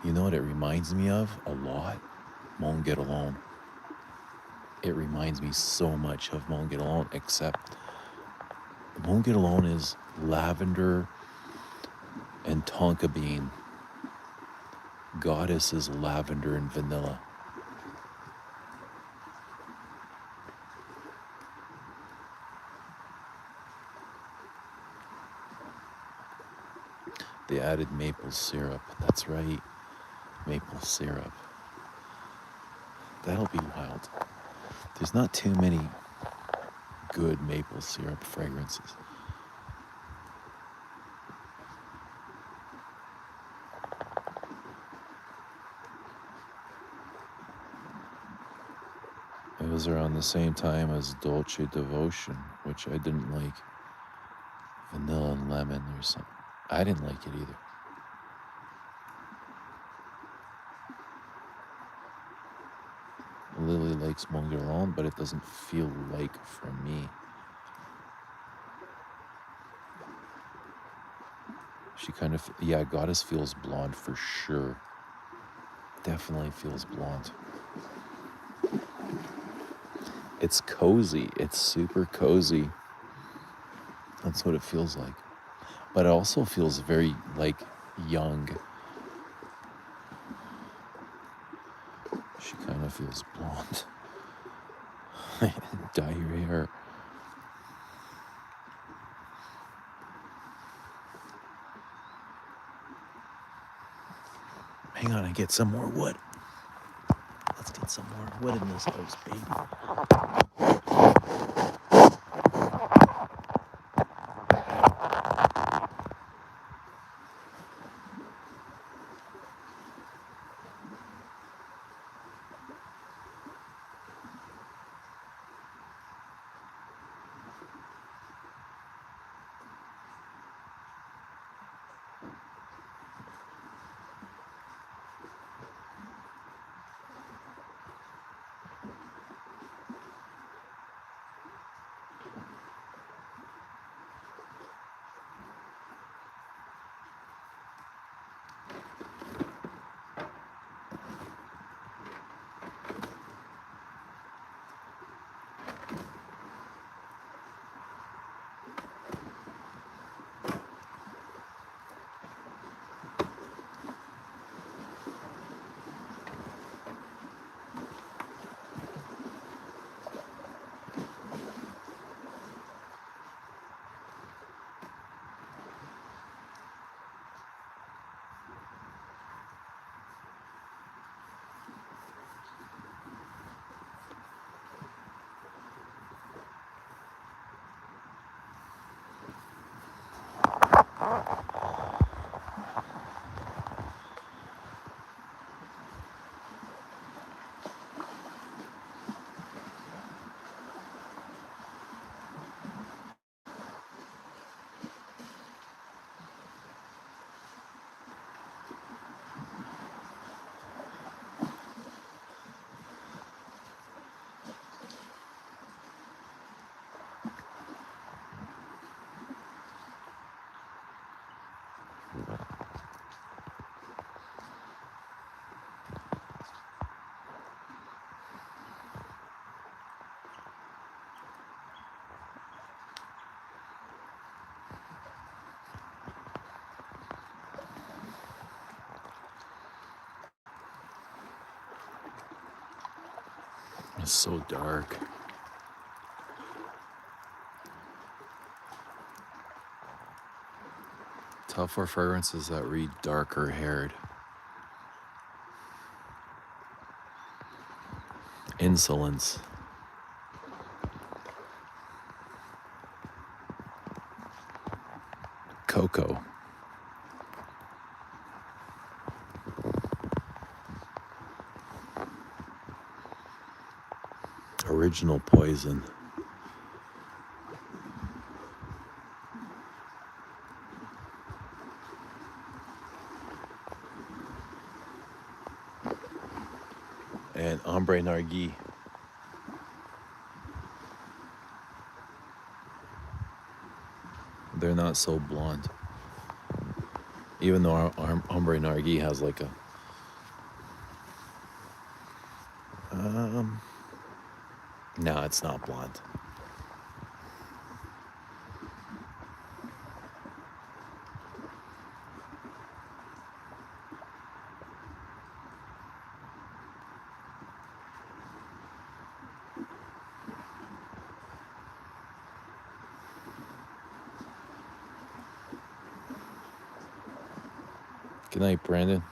Speaker 1: You know what it reminds me of a lot? Won't Get Alone. It reminds me so much of Won't Get Alone, except Won't Get Alone is lavender and tonka bean. Goddess is lavender and vanilla. They added maple syrup. That's right, maple syrup. That'll be wild. There's not too many good maple syrup fragrances. It was around the same time as Dolce Devotion, which I didn't like. Vanilla and lemon or something. I didn't like it either. Lily likes Won't Get Alone, but it doesn't feel like for me. She kind of, yeah, Goddess feels blonde for sure. Definitely feels blonde. It's cozy. It's super cozy. That's what it feels like. But it also feels very, like, young. She kind of feels blonde. Dye your hair. Hang on, I get some more wood. Let's get some more wood in this house, baby. It's so dark. Tough for fragrances that read darker haired. Insolence. Coco. Original Poison. And Ombre Nargi. They're not so blonde. Even though our Ombre Nargi has like a... No, it's not blonde. Good night, Brandon.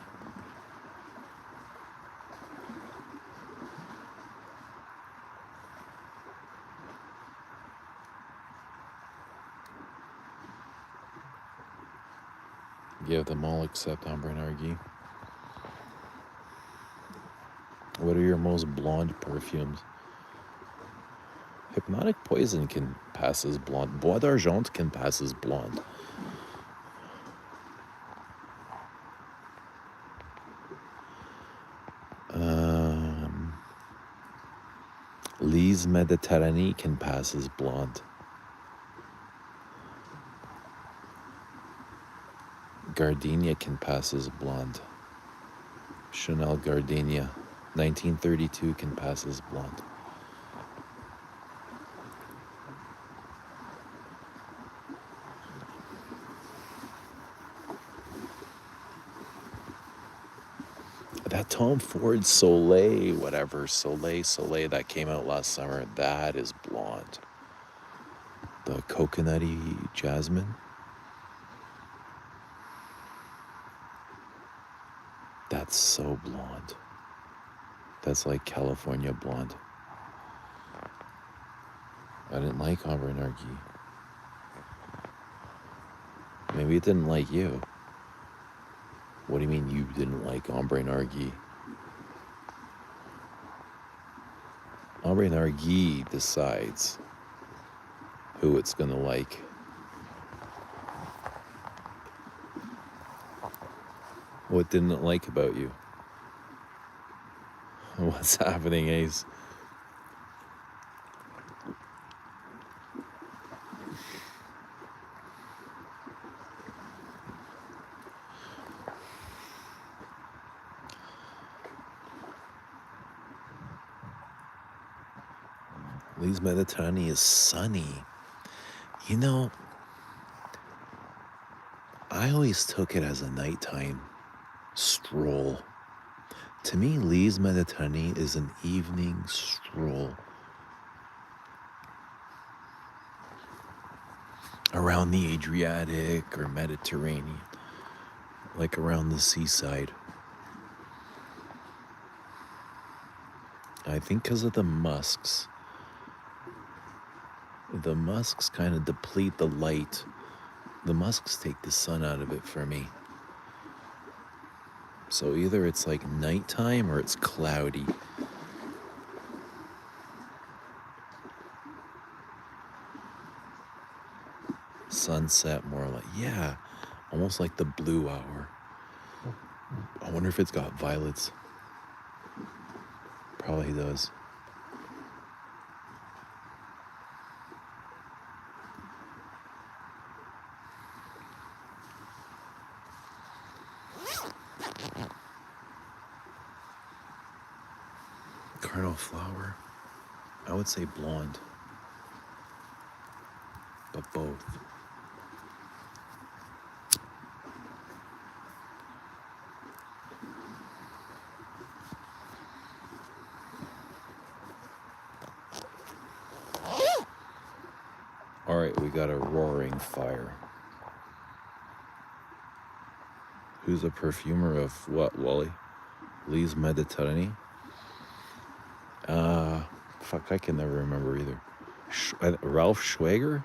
Speaker 1: Yeah, them all except Ombre Nargi. What are your most blonde perfumes? Hypnotic Poison can pass as blonde. Bois d'Argent can pass as blonde. Lise Méditerranée can pass as blonde. Gardenia can pass as blonde. Chanel Gardenia, 1932 can pass as blonde. That Tom Ford Soleil, whatever, Soleil that came out last summer, that is blonde. The coconutty jasmine. That's so blonde. That's like California blonde. I didn't like Ombre Nargi. Maybe it didn't like you. What do you mean you didn't like Ombre Nargi? Ombre Nargi decides who it's gonna like. What didn't it like about you? What's happening, Ace? Lise Méditerranée is sunny. You know, I always took it as a nighttime stroll. To me, Lise Méditerranée is an evening stroll around the Adriatic or Mediterranean, like around the seaside. I think because of the musks. The musks kind of deplete the light. The musks take the sun out of it for me. So either it's like nighttime or it's cloudy. Sunset, more like, yeah, almost like the blue hour. I wonder if it's got violets. Probably does. Cardinal flower, I would say blonde, but both. All right, we got a roaring fire. Who's a perfumer of what, Wally? Lise Méditerranée? Fuck, I can never remember either. Ralph Schwager?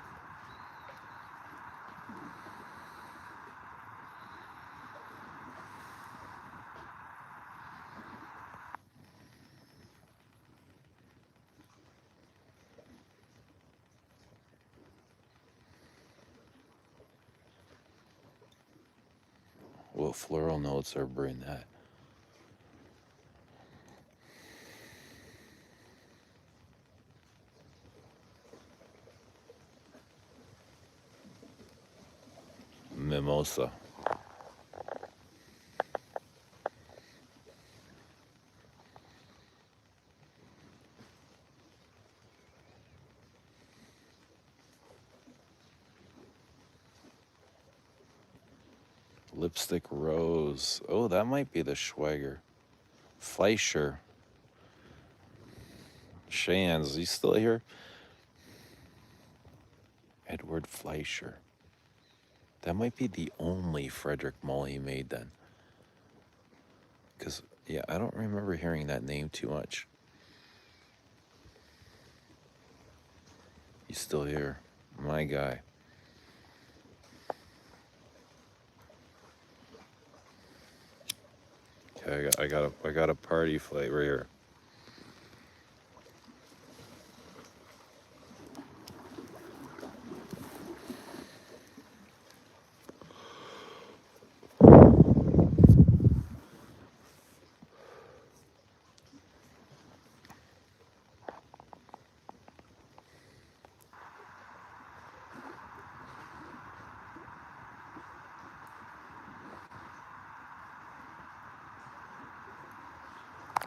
Speaker 1: Oh, floral notes are brunette. Mimosa. Lipstick rose. Oh, that might be the Schwager. Fleischer. Shan's. He's still here? Edward Fleischer. That might be the only Frederick Mull he made then. Because, yeah, I don't remember hearing that name too much. He's still here. My guy. Okay, I got a party flavor here.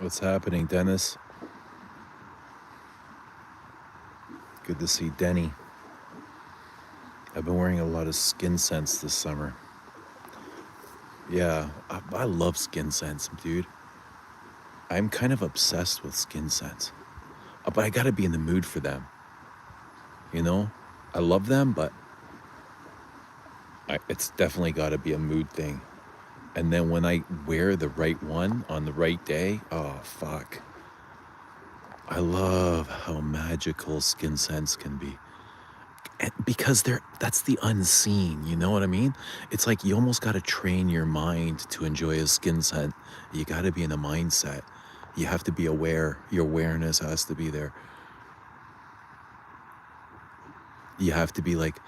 Speaker 1: What's happening, Dennis? Good to see Denny. I've been wearing a lot of Skin Sense this summer. Yeah, I love Skin Sense, dude. I'm kind of obsessed with Skin Sense. But I gotta be in the mood for them. You know? I love them, but it's definitely gotta be a mood thing. And then when I wear the right one on the right day, oh, fuck. I love how magical Skin Sense can be. And because that's the unseen, you know what I mean? It's like you almost got to train your mind to enjoy a skin scent. You got to be in a mindset. You have to be aware. Your awareness has to be there. You have to be like,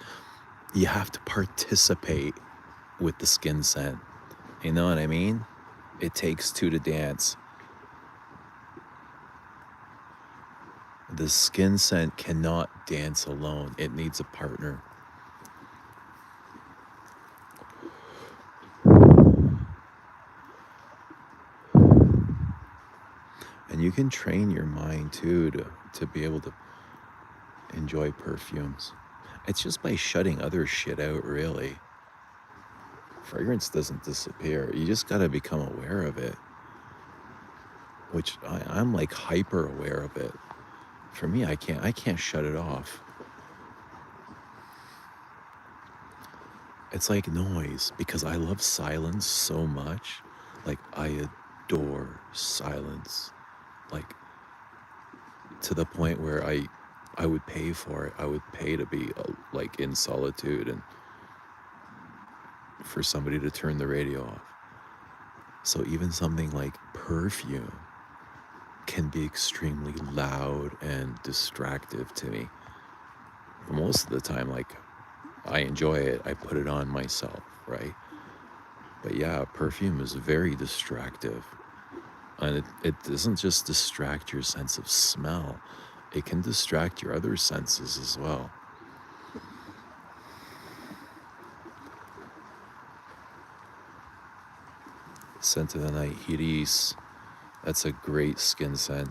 Speaker 1: you have to participate with the skin scent. You know what I mean? It takes two to dance. The skin scent cannot dance alone. It needs a partner. And you can train your mind too to be able to enjoy perfumes. It's just by shutting other shit out, really. Fragrance doesn't disappear. You just gotta become aware of it. Which I'm like hyper aware of it. For me, I can't shut it off. It's like noise because I love silence so much. Like I adore silence. Like to the point where I would pay for it. I would pay to be like in solitude and for somebody to turn the radio off. So even something like perfume can be extremely loud and distractive to me. But most of the time, like, I enjoy it. I put it on myself, right? But yeah, perfume is very distractive. And it doesn't just distract your sense of smell. It can distract your other senses as well. Scent of the Night, Iris. That's a great skin scent.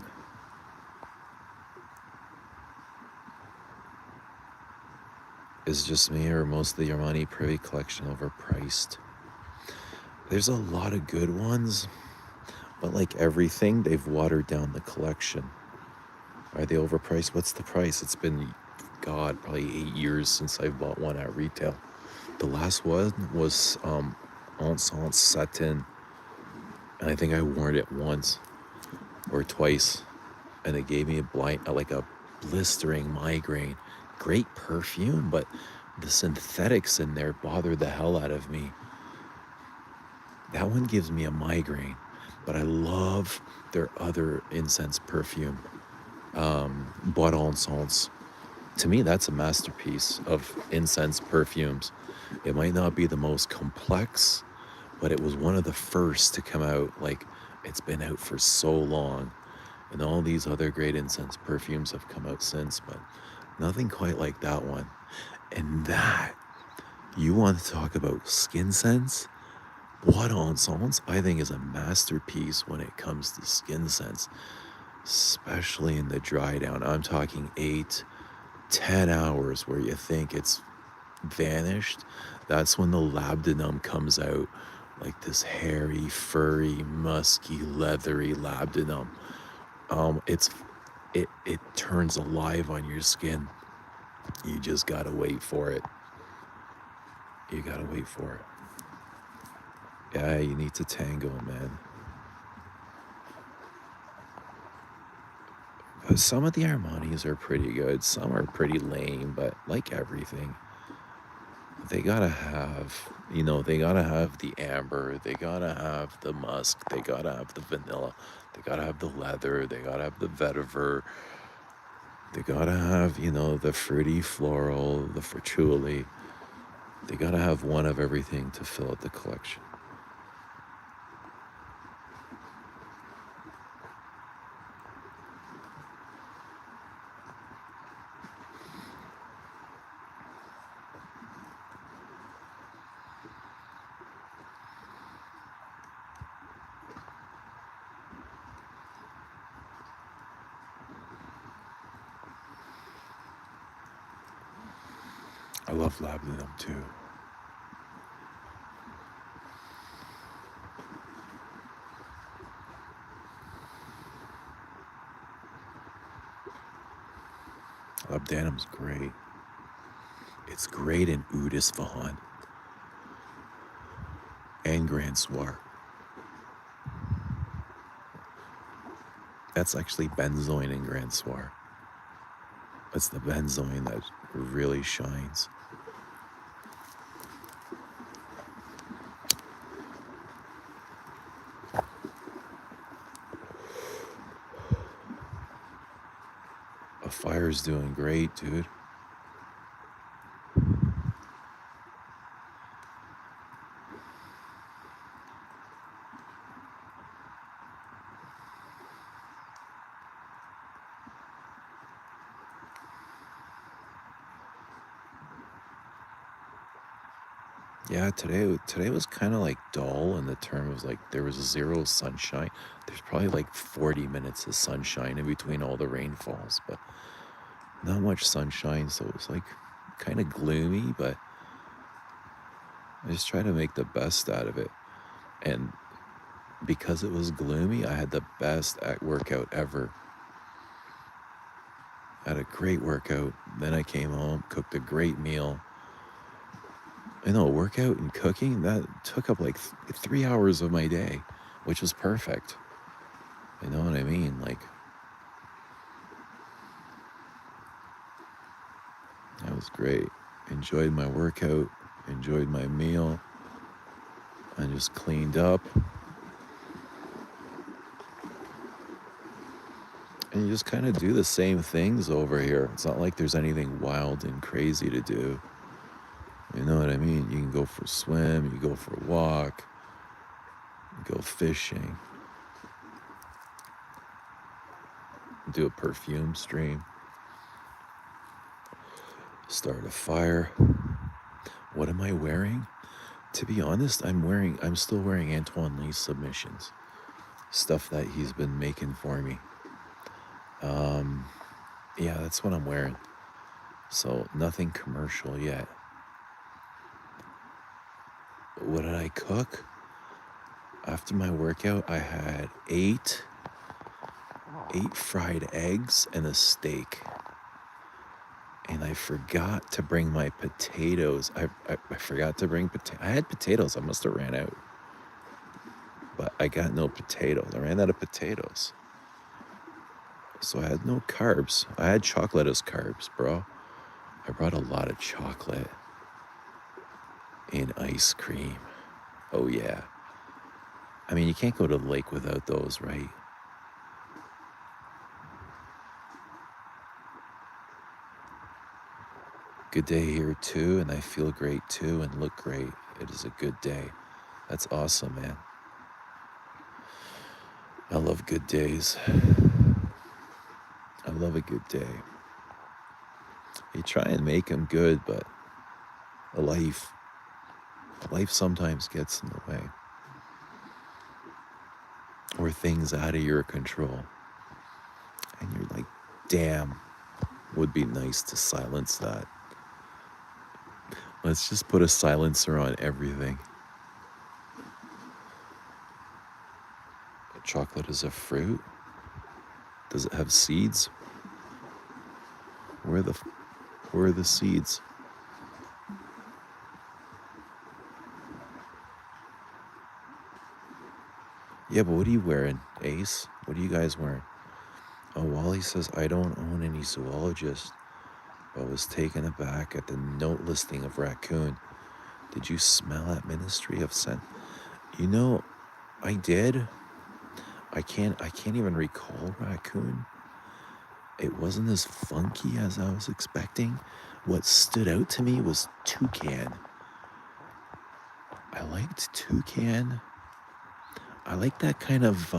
Speaker 1: Is just me or most of the Armani Privy collection overpriced? There's a lot of good ones, but like everything, they've watered down the collection. Are they overpriced? What's the price? It's been, God, probably 8 years since I bought one at retail. The last one was Ensemble Satin, and I think I worn it once or twice, and it gave me a blistering migraine. Great perfume, but the synthetics in there bothered the hell out of me. That one gives me a migraine, but I love their other incense perfume, Bois d'Encens. To me, that's a masterpiece of incense perfumes. It might not be the most complex, but it was one of the first to come out. Like, it's been out for so long, and all these other great incense perfumes have come out since, but nothing quite like that one. And that, you want to talk about skin scents? What Encens, I think, is a masterpiece when it comes to skin scents, especially in the dry down. I'm talking 8, 10 hours where you think it's vanished. That's when the labdanum comes out, like this hairy, furry, musky, leathery labdanum. It's it turns alive on your skin. You just gotta wait for it. You gotta wait for it. Yeah, you need to tango, man. But some of the Armanis are pretty good. Some are pretty lame, but like everything, they gotta have, they gotta have the amber, they gotta have the musk, they gotta have the vanilla, they gotta have the leather, they gotta have the vetiver, they gotta have, the fruity floral, the patchouli. They gotta have one of everything to fill out the collection. I love labdanum too. Labdanum's great. It's great in Oud Isfahan and Grand Soir. That's actually benzoin in Grand Soir. It's the benzoin that really shines. A fire's doing great, dude. Yeah, today was kind of like dull in the term of like there was zero sunshine. There's probably like 40 minutes of sunshine in between all the rainfalls, but not much sunshine, so it was like kind of gloomy, but I just try to make the best out of it. And because it was gloomy, I had the best workout ever. I had a great workout. Then I came home, cooked a great meal. Workout and cooking, that took up like 3 hours of my day, which was perfect. You know what I mean? Like, that was great. Enjoyed my workout, enjoyed my meal. I just cleaned up. And you just kind of do the same things over here. It's not like there's anything wild and crazy to do. You know what I mean? You can go for a swim, you go for a walk, you go fishing, do a perfume stream, start a fire. What am I wearing? To be honest, I'm still wearing Antoine Lee's submissions. Stuff that he's been making for me. Yeah, that's what I'm wearing. So nothing commercial yet. What did I cook? After my workout, I had eight fried eggs and a steak. And I forgot to bring my potatoes. I forgot to bring potatoes. I had potatoes. I must have ran out. But I got no potatoes. I ran out of potatoes. So I had no carbs. I had chocolate as carbs, bro. I brought a lot of chocolate and ice cream. Oh, yeah. I mean, you can't go to the lake without those, right? Good day here, too, and I feel great, too, and look great. It is a good day. That's awesome, man. I love good days. I love a good day. You try and make them good, but life sometimes gets in the way. Or things out of your control. And you're like, damn, would be nice to silence that. Let's just put a silencer on everything. Chocolate is a fruit? Does it have seeds? Where are the seeds? Yeah, but what are you wearing, Ace? What are you guys wearing? Oh, Wally says, I don't own any zoologist, but was taken aback at the note listing of raccoon. Did you smell at Ministry of Scent? You know, I did. I can't even recall raccoon. It wasn't as funky as I was expecting. What stood out to me was toucan. I liked toucan. I like that kind of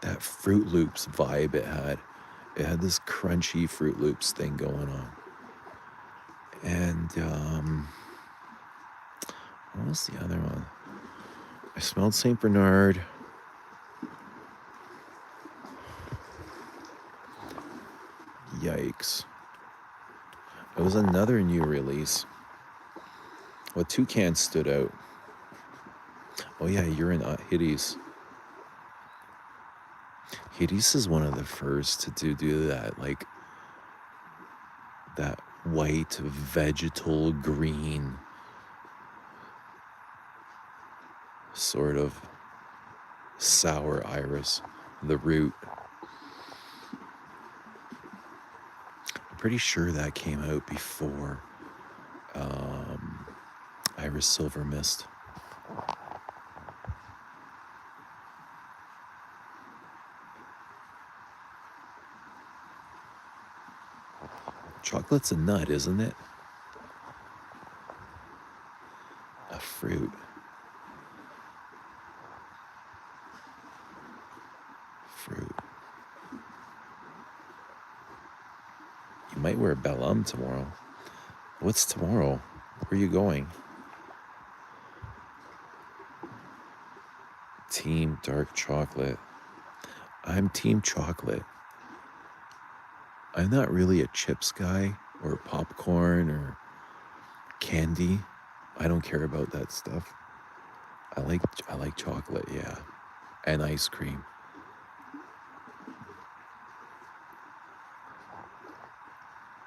Speaker 1: that Fruit Loops vibe it had. It had this crunchy Fruit Loops thing going on. And what was the other one? I smelled St. Bernard. Yikes. It was another new release. Well, toucan stood out. Oh yeah, you're in Hitties. Hitties is one of the first to do that, like that white vegetal green sort of sour iris, the root. I'm pretty sure that came out before Iris Silver Mist. Chocolate's a nut, isn't it? A fruit. Fruit. You might wear Bellum tomorrow. What's tomorrow? Where are you going? Team Dark Chocolate. I'm Team Chocolate. I'm not really a chips guy or popcorn or candy. I don't care about that stuff. I like chocolate, yeah. And ice cream.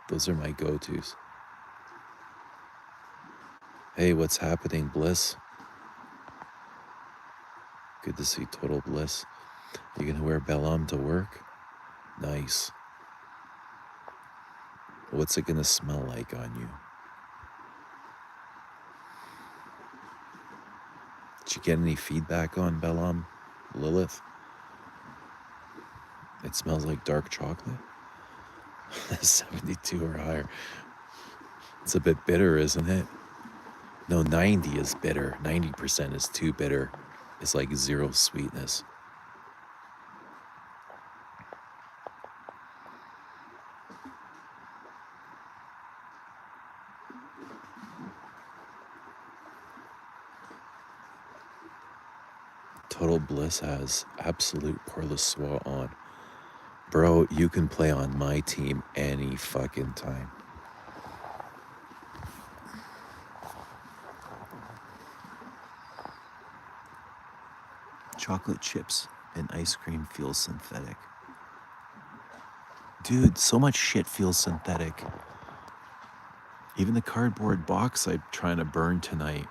Speaker 1: Those are my go-tos. Hey, what's happening, Bliss? Good to see Total Bliss. You gonna wear Bellum to work? Nice. What's it gonna smell like on you? Did you get any feedback on Bellum, Lilith? It smells like dark chocolate? 72 or higher. It's a bit bitter, isn't it? No, 90 is bitter. 90% is too bitter. It's like zero sweetness. Total Bliss has absolute pour le soir on. Bro, you can play on my team any fucking time. Chocolate chips and ice cream feels synthetic. Dude, so much shit feels synthetic. Even the cardboard box I'm trying to burn tonight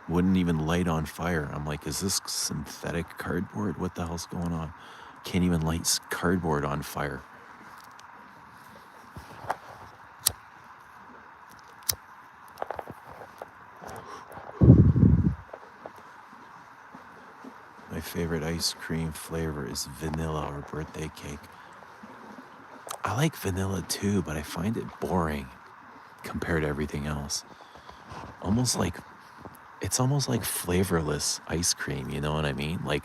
Speaker 1: wouldn't even light on fire. I'm like, is this synthetic cardboard? What the hell's going on? Can't even light cardboard on fire. My favorite ice cream flavor is vanilla or birthday cake. I like vanilla too, but I find it boring compared to everything else. Almost like It's almost like flavorless ice cream, you know what I mean? Like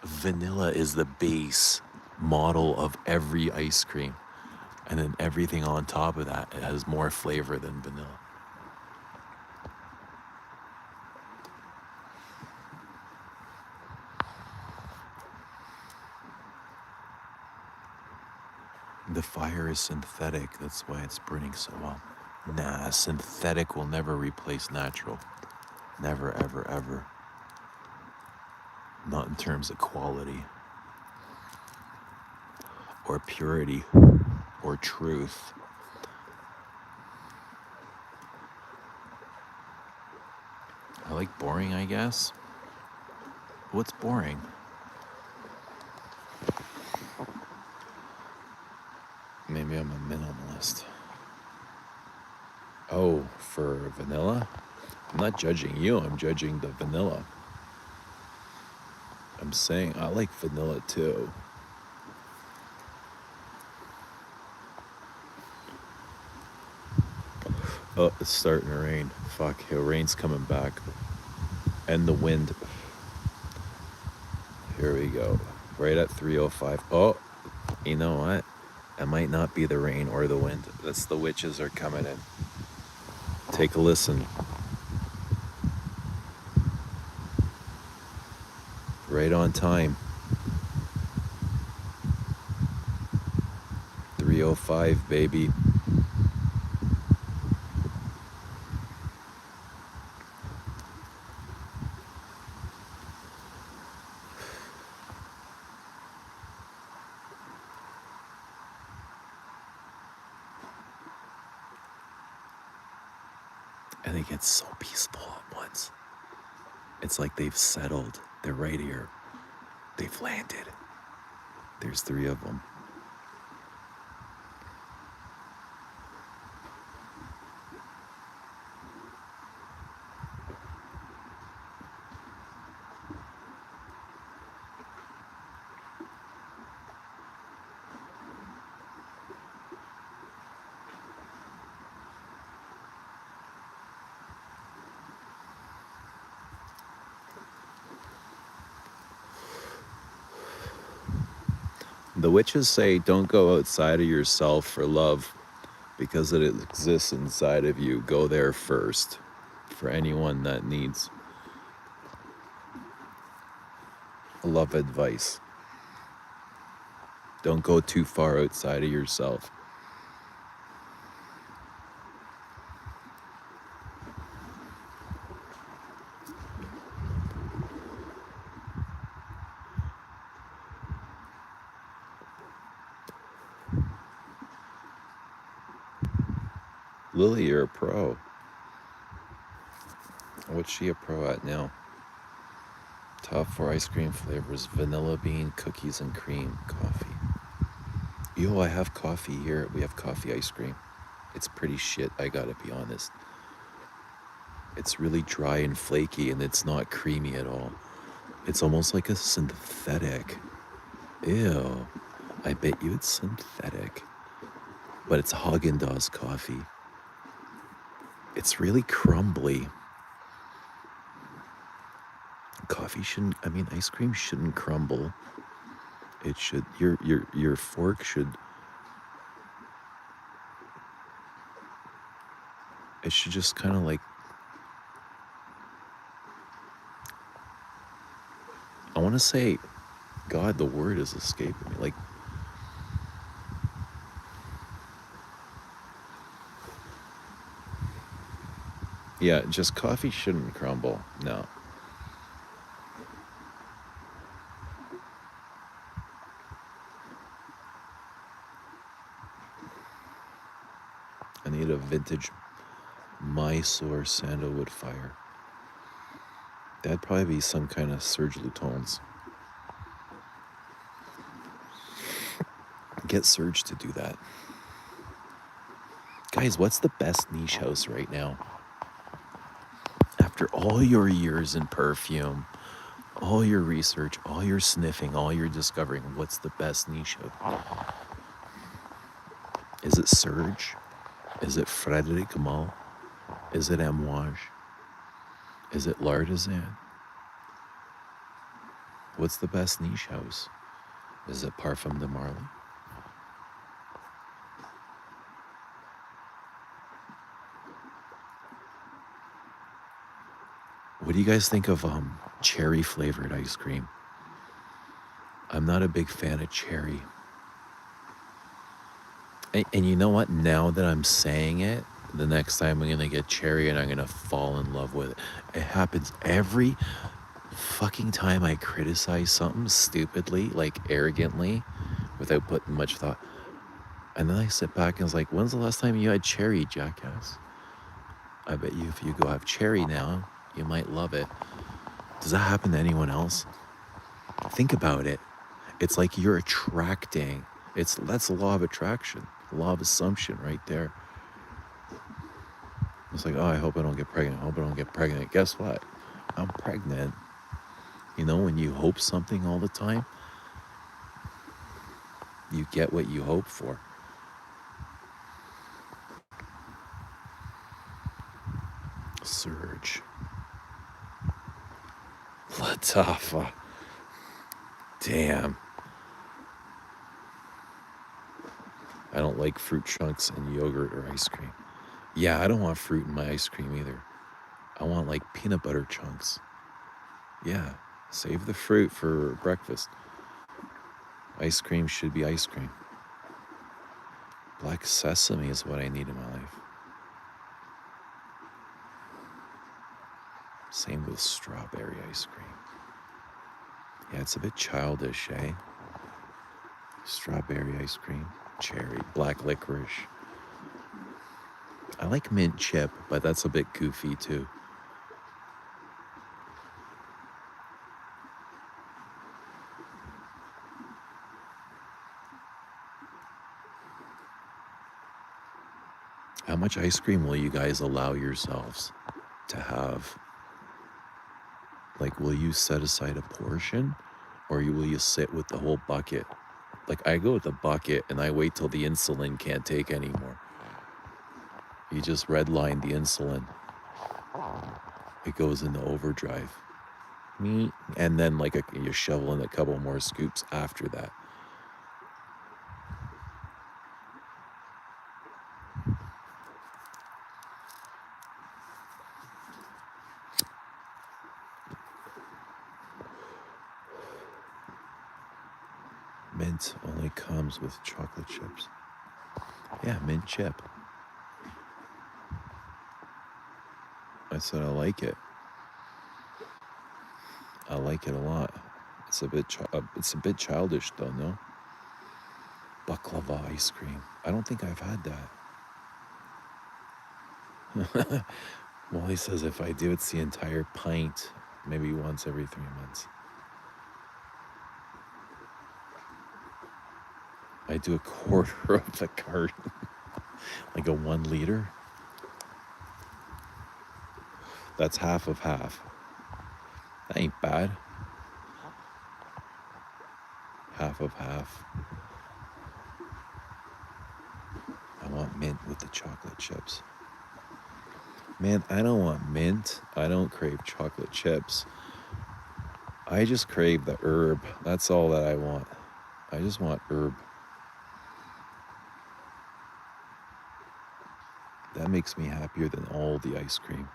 Speaker 1: vanilla is the base model of every ice cream. And then everything on top of that, it has more flavor than vanilla. The fire is synthetic, that's why it's burning so well. Nah, synthetic will never replace natural. Never, ever, ever. Not in terms of quality or purity or truth. I like boring, I guess. What's boring? Maybe I'm a minimalist. Oh, for vanilla? I'm not judging you, I'm judging the vanilla. I'm saying I like vanilla too. Oh, it's starting to rain. Fuck, the rain's coming back. And the wind. Here we go. Right at 3:05. Oh, you know what? It might not be the rain or the wind. That's the witches are coming in. Take a listen. Right on time. 3:05, baby. And it gets so peaceful at once. It's like they've settled. They're right here. They've landed. There's 3 of them. The witches say don't go outside of yourself for love because it exists inside of you. Go there first for anyone that needs love advice. Don't go too far outside of yourself. Lily, you're a pro. What's she a pro at now? Top 4 ice cream flavors: vanilla bean, cookies and cream, coffee. Yo, I have coffee here. We have coffee ice cream. It's pretty shit, I gotta be honest. It's really dry and flaky and it's not creamy at all. It's almost like a synthetic. Ew. I bet you it's synthetic. But it's Haagen-Dazs coffee. It's really crumbly. Coffee shouldn't, I mean, ice cream shouldn't crumble. It should, your fork should, it should just kind of like, I want to say, God, the word is escaping me. Like, yeah, just coffee shouldn't crumble. No. I need a vintage Mysore sandalwood fire. That'd probably be some kind of Serge Luton's. Get Serge to do that. Guys, what's the best niche house right now? After all your years in perfume, all your research, all your sniffing, all your discovering, what's the best niche house? Is it Serge? Is it Frédéric Malle? Is it Amouage? Is it L'Artisan? What's the best niche house? Is it Parfum de Marly? What do you guys think of cherry flavored ice cream? I'm not a big fan of cherry. And you know what? Now that I'm saying it, the next time I'm gonna get cherry and I'm gonna fall in love with it. It happens every fucking time I criticize something stupidly, like arrogantly, without putting much thought. And then I sit back and it's like, when's the last time you had cherry, jackass? I bet you if you go have cherry now, you might love it. Does that happen to anyone else? Think about it. It's like you're attracting. That's the law of attraction, the law of assumption right there. It's like, oh, I hope I don't get pregnant. I hope I don't get pregnant. Guess what? I'm pregnant. You know, when you hope something all the time, you get what you hope for. Surge. Latafa. Damn. I don't like fruit chunks in yogurt or ice cream. Yeah, I don't want fruit in my ice cream either. I want like peanut butter chunks. Yeah, save the fruit for breakfast. Ice cream should be ice cream. Black sesame is what I need in my life. Same with strawberry ice cream. Yeah, it's a bit childish, eh? Strawberry ice cream, cherry, black licorice. I like mint chip, but that's a bit goofy too. How much ice cream will you guys allow yourselves to have? Like, will you set aside a portion or will you sit with the whole bucket? Like, I go with the bucket and I wait till the insulin can't take anymore. You just redline the insulin. It goes into overdrive. And then like you shovel in a couple more scoops after that. Mint only comes with chocolate chips. Yeah, mint chip. I said I like it. I like it a lot. It's a bit childish though, no? Baklava ice cream. I don't think I've had that. Molly says if I do, it's the entire pint, maybe once every 3 months. I do a quarter of the carton, like a 1 liter. That's half of half. That ain't bad. Half of half. I want mint with the chocolate chips. Man, I don't want mint. I don't crave chocolate chips. I just crave the herb. That's all that I want. I just want herb. That makes me happier than all the ice cream.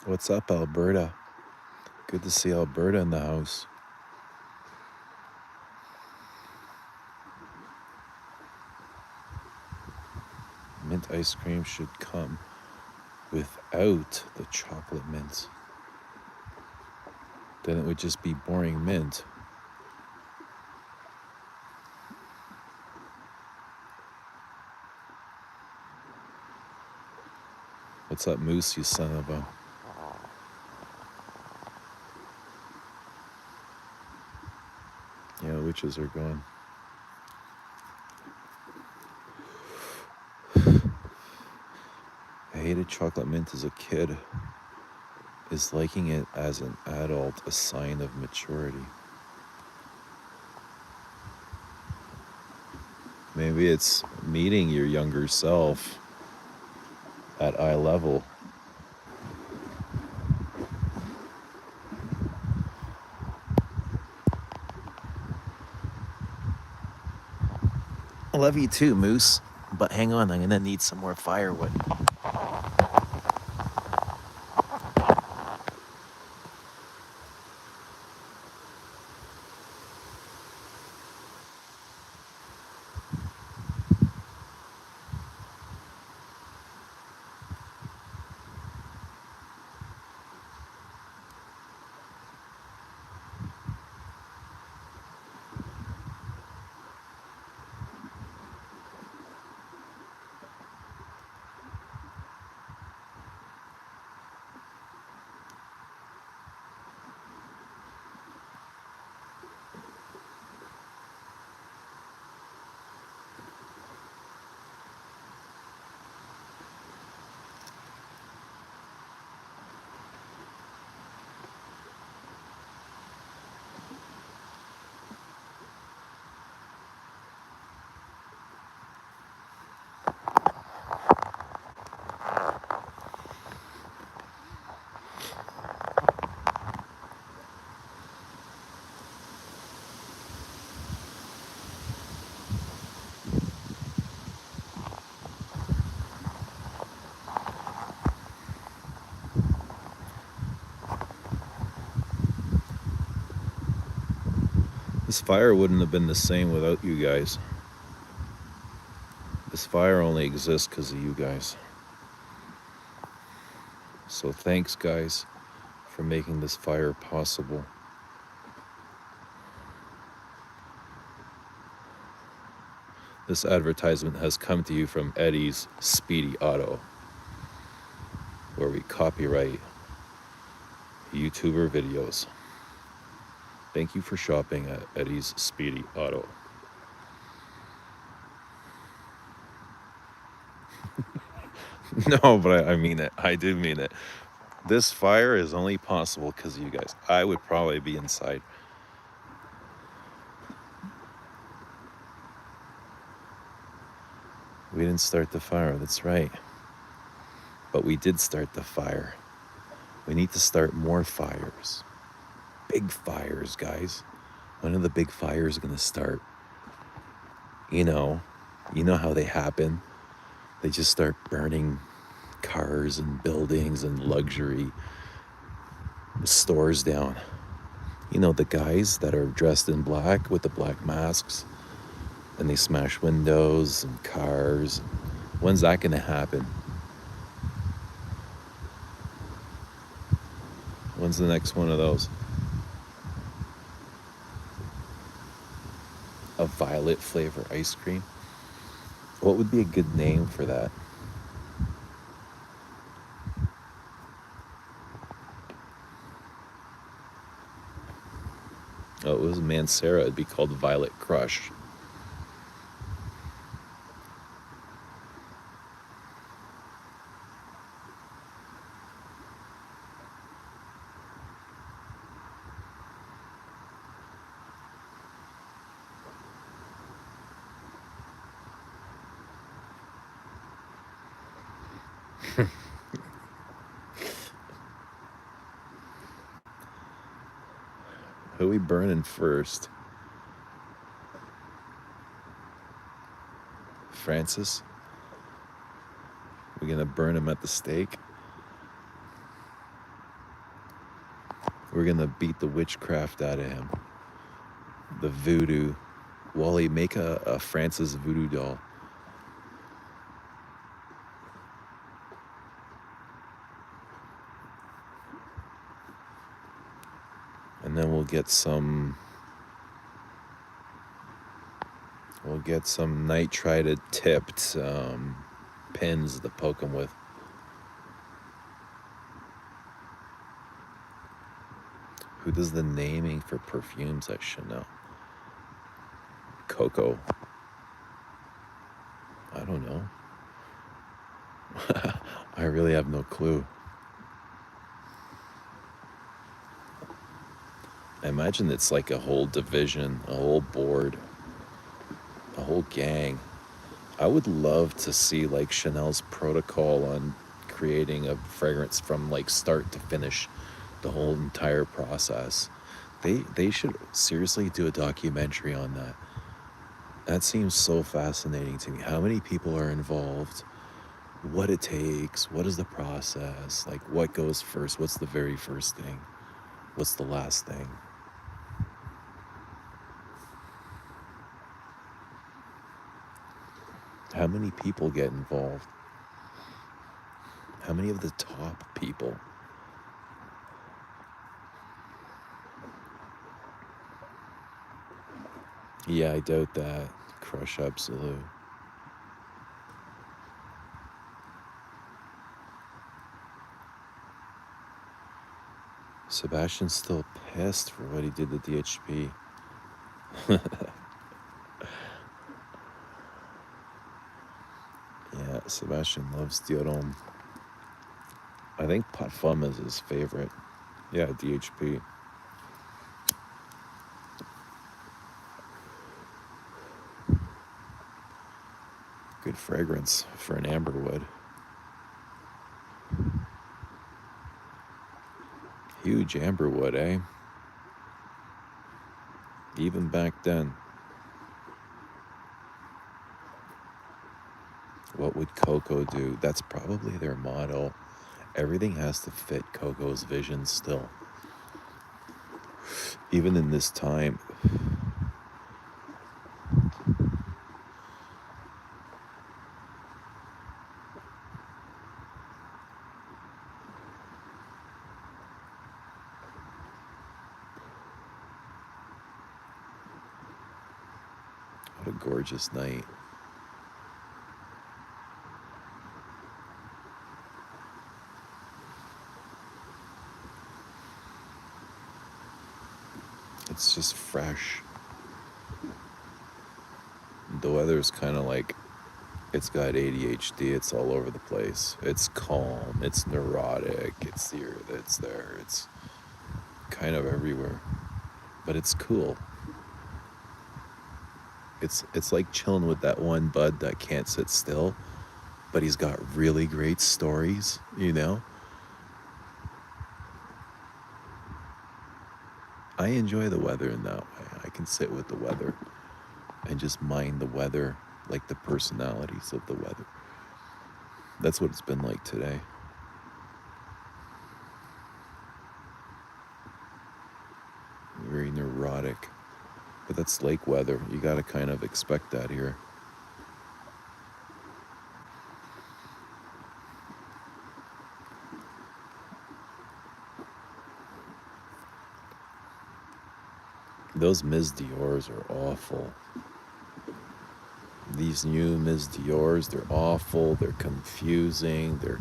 Speaker 1: What's up, Alberta? Good to see Alberta in the house. Mint ice cream should come without the chocolate mint. Then it would just be boring mint. What's up, Moose, you son of a... Yeah, the witches are going. hated chocolate mint as a kid. Is liking it as an adult a sign of maturity? Maybe it's meeting your younger self at eye level. I love you too, Moose. But hang on, I'm gonna need some more firewood. This fire wouldn't have been the same without you guys. This fire only exists because of you guys. So thanks, guys, for making this fire possible. This advertisement has come to you from Eddie's Speedy Auto, where we copyright YouTuber videos. Thank you for shopping at Eddie's Speedy Auto. No, but I mean it. I do mean it. This fire is only possible because of you guys. I would probably be inside. We didn't start the fire, that's right. But we did start the fire. We need to start more fires. Big fires, guys. When are the big fires gonna start? You know how they happen. They just start burning cars and buildings and luxury stores down. You know, the guys that are dressed in black with the black masks and they smash windows and cars. When's that gonna happen? When's the next one of those? A violet flavor ice cream? What would be a good name for that? Oh, it was Mancera. It'd be called Violet Crush. Who we burning first? Francis? We're gonna burn him at the stake? We're gonna beat the witchcraft out of him. The voodoo. Wally, make a Francis voodoo doll. And then we'll get some nitride tipped pins to poke them with. Who does the naming for perfumes at Chanel? Coco. I don't know. I really have no clue. I imagine it's like a whole division, a whole board, a whole gang. I would love to see like Chanel's protocol on creating a fragrance from like start to finish, the whole entire process. They should seriously do a documentary on that. That seems so fascinating to me. How many people are involved? What it takes? What is the process? Like what goes first? What's the very first thing? What's the last thing? How many people get involved? How many of the top people? Yeah, I doubt that. Crush Absolute. Sebastian's still pissed for what he did to DHP. Yeah, Sebastian loves Diodome. I think Parfum is his favorite. Yeah, DHP. Good fragrance for an amberwood. Huge amberwood, eh? Even back then. What would Coco do? That's probably their motto. Everything has to fit Coco's vision still. Even in this time. What a gorgeous night. It's just fresh. The weather's kind of like it's got ADHD. It's all over the place. It's calm. It's neurotic. It's here. It's there. It's kind of everywhere. But it's cool. It's like chilling with that one bud that can't sit still, but he's got really great stories, you know? I enjoy the weather in that way. I can sit with the weather and just mind the weather, like the personalities of the weather. That's what it's been like today. Very neurotic. But that's lake weather. You gotta kind of expect that here. Those Ms. Dior's are awful. These new Ms. Dior's, they're awful, they're confusing, they're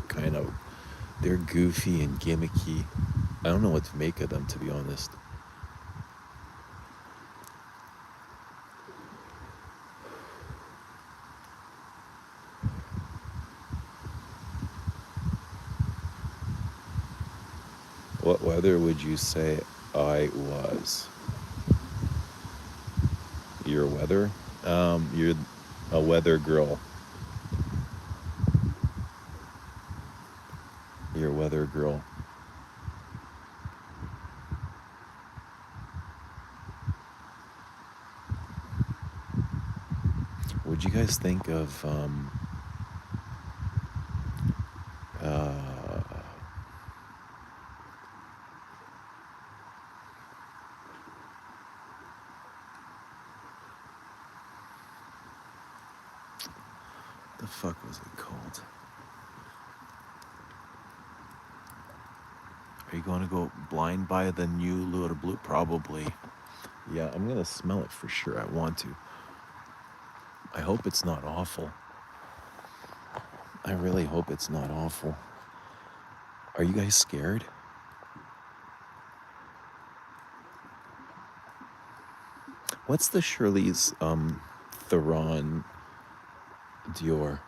Speaker 1: goofy and gimmicky. I don't know what to make of them, to be honest. What weather would you say I was? You're a weather? You're a weather girl. You're a weather girl. What'd you guys think of the fuck was it called? Are you going to go blind buy the new Luda Blue? Probably. Yeah, I'm going to smell it for sure. I want to. I hope it's not awful. I really hope it's not awful. Are you guys scared? What's the Shirley's Theron Dior?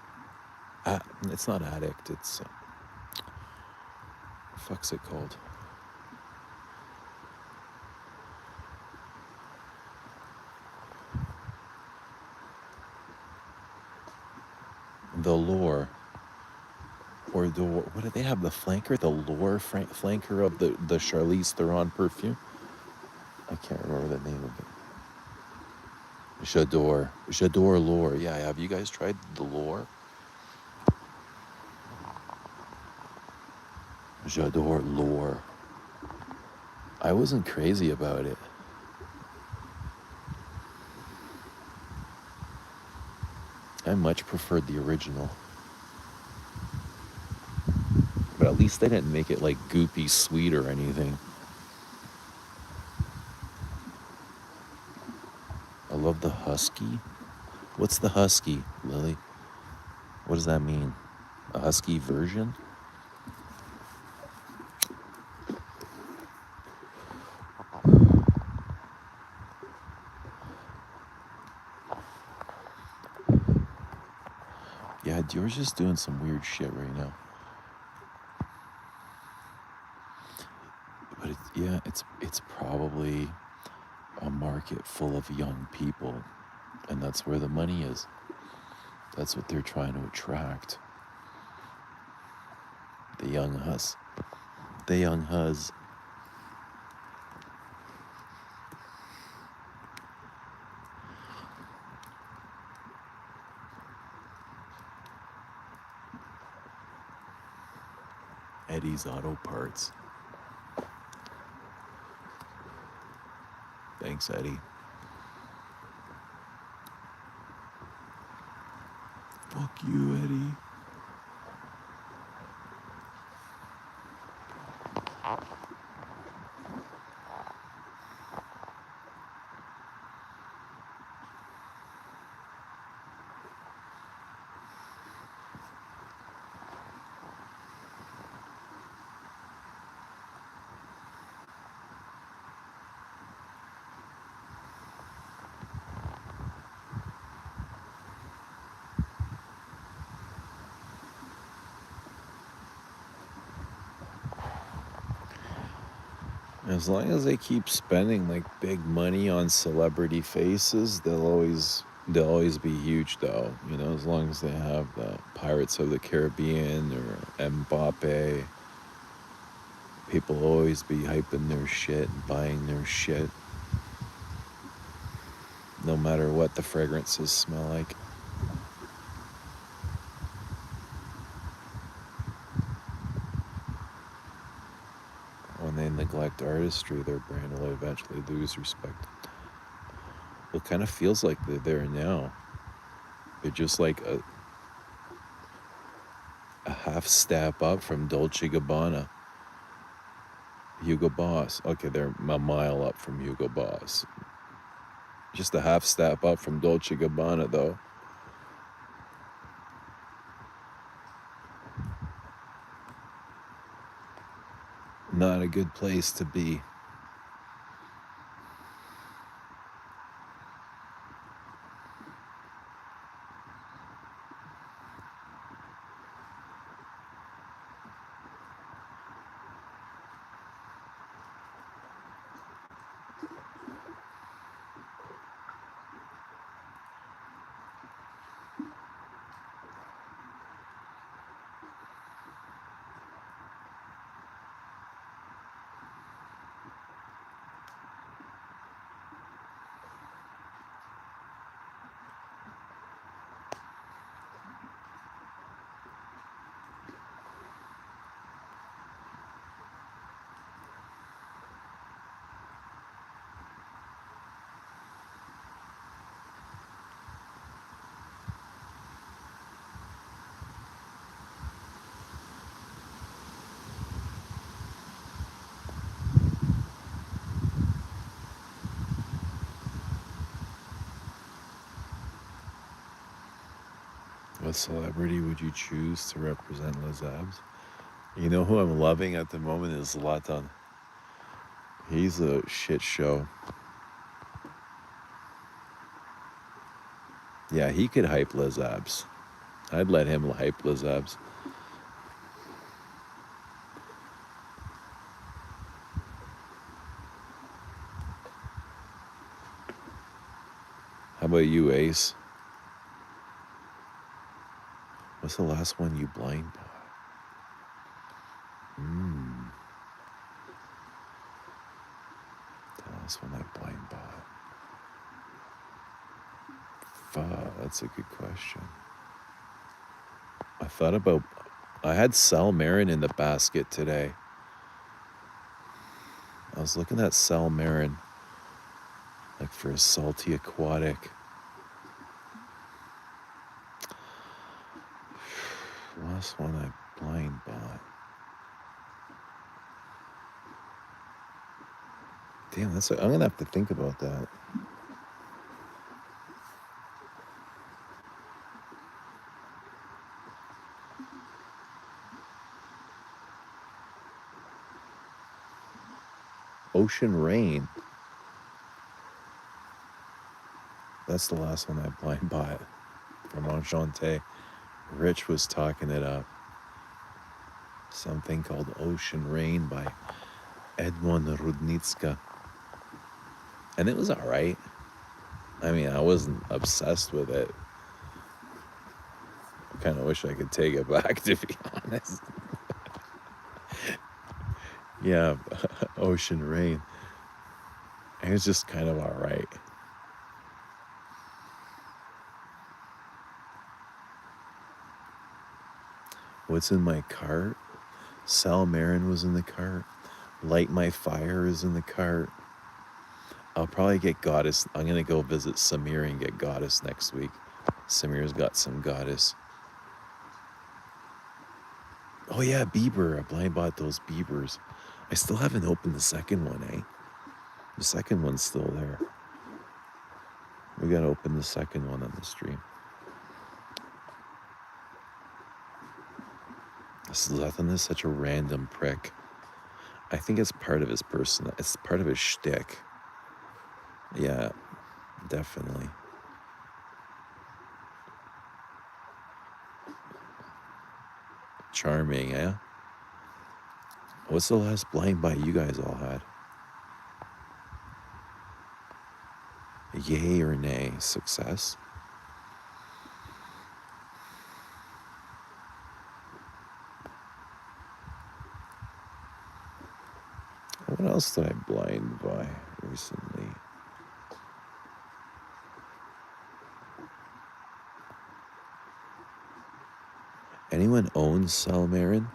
Speaker 1: It's not Addict. It's Fuck's it called? The Lure. Or the, what do they have? The flanker? The Lure flanker of the Charlize Theron perfume? I can't remember the name of it. J'adore Lure. Yeah, have you guys tried the Lure? J'adore Lure. I wasn't crazy about it. I much preferred the original. But at least they didn't make it like goopy sweet or anything. I love the husky. What's the husky, Lily? What does that mean? A husky version? Yeah, Dior's just doing some weird shit right now. But it's probably a market full of young people, and that's where the money is. That's what they're trying to attract. The young hus. The young hus. Eddie's Auto Parts. Thanks, Eddie. Fuck you, Eddie. As long as they keep spending like big money on celebrity faces, they'll always be huge though. You know, as long as they have the Pirates of the Caribbean or Mbappe, people will always be hyping their shit and buying their shit, no matter what the fragrances smell like. When they neglect artistry, their brand will eventually lose respect. Well, it kind of feels like they're there now. They're just like a half step up from Dolce Gabbana. Hugo Boss. Okay, they're a mile up from Hugo Boss. Just a half step up from Dolce Gabbana, though. Not a good place to be. What celebrity would you choose to represent Les Abs? You know who I'm loving at the moment is Zlatan. He's a shit show. Yeah, he could hype Les Abs. I'd let him hype Les Abs. about you, Ace? What's the last one you blind bought? The last one I blind bought. Fuck, that's a good question. I had Sal Marin in the basket today. I was looking at Sal Marin, like for a salty aquatic. Last one I blind bought. Damn, I'm gonna have to think about that. Ocean Rain. That's the last one I blind bought from Enchante. Rich was talking it up. Something called Ocean Rain by Edmond Rudnitska. And it was all right. I mean, I wasn't obsessed with it. I kind of wish I could take it back, to be honest. Yeah, Ocean Rain. It was just kind of all right. What's in my cart? Sal Marin was in the cart. Light My Fire is in the cart. I'll probably get Goddess. I'm going to go visit Samir and get Goddess next week. Samir's got some Goddess. Oh yeah, Bieber. I blind bought those Biebers. I still haven't opened the second one, eh? The second one's still there. We gotta open the second one on the stream. Zlatan is such a random prick. I think it's part of his person. It's part of his shtick. Yeah, definitely. Charming, eh? What's the last blind buy you guys all had? Yay or nay? Success? What else did I blind buy recently? Anyone owns Sal Marin?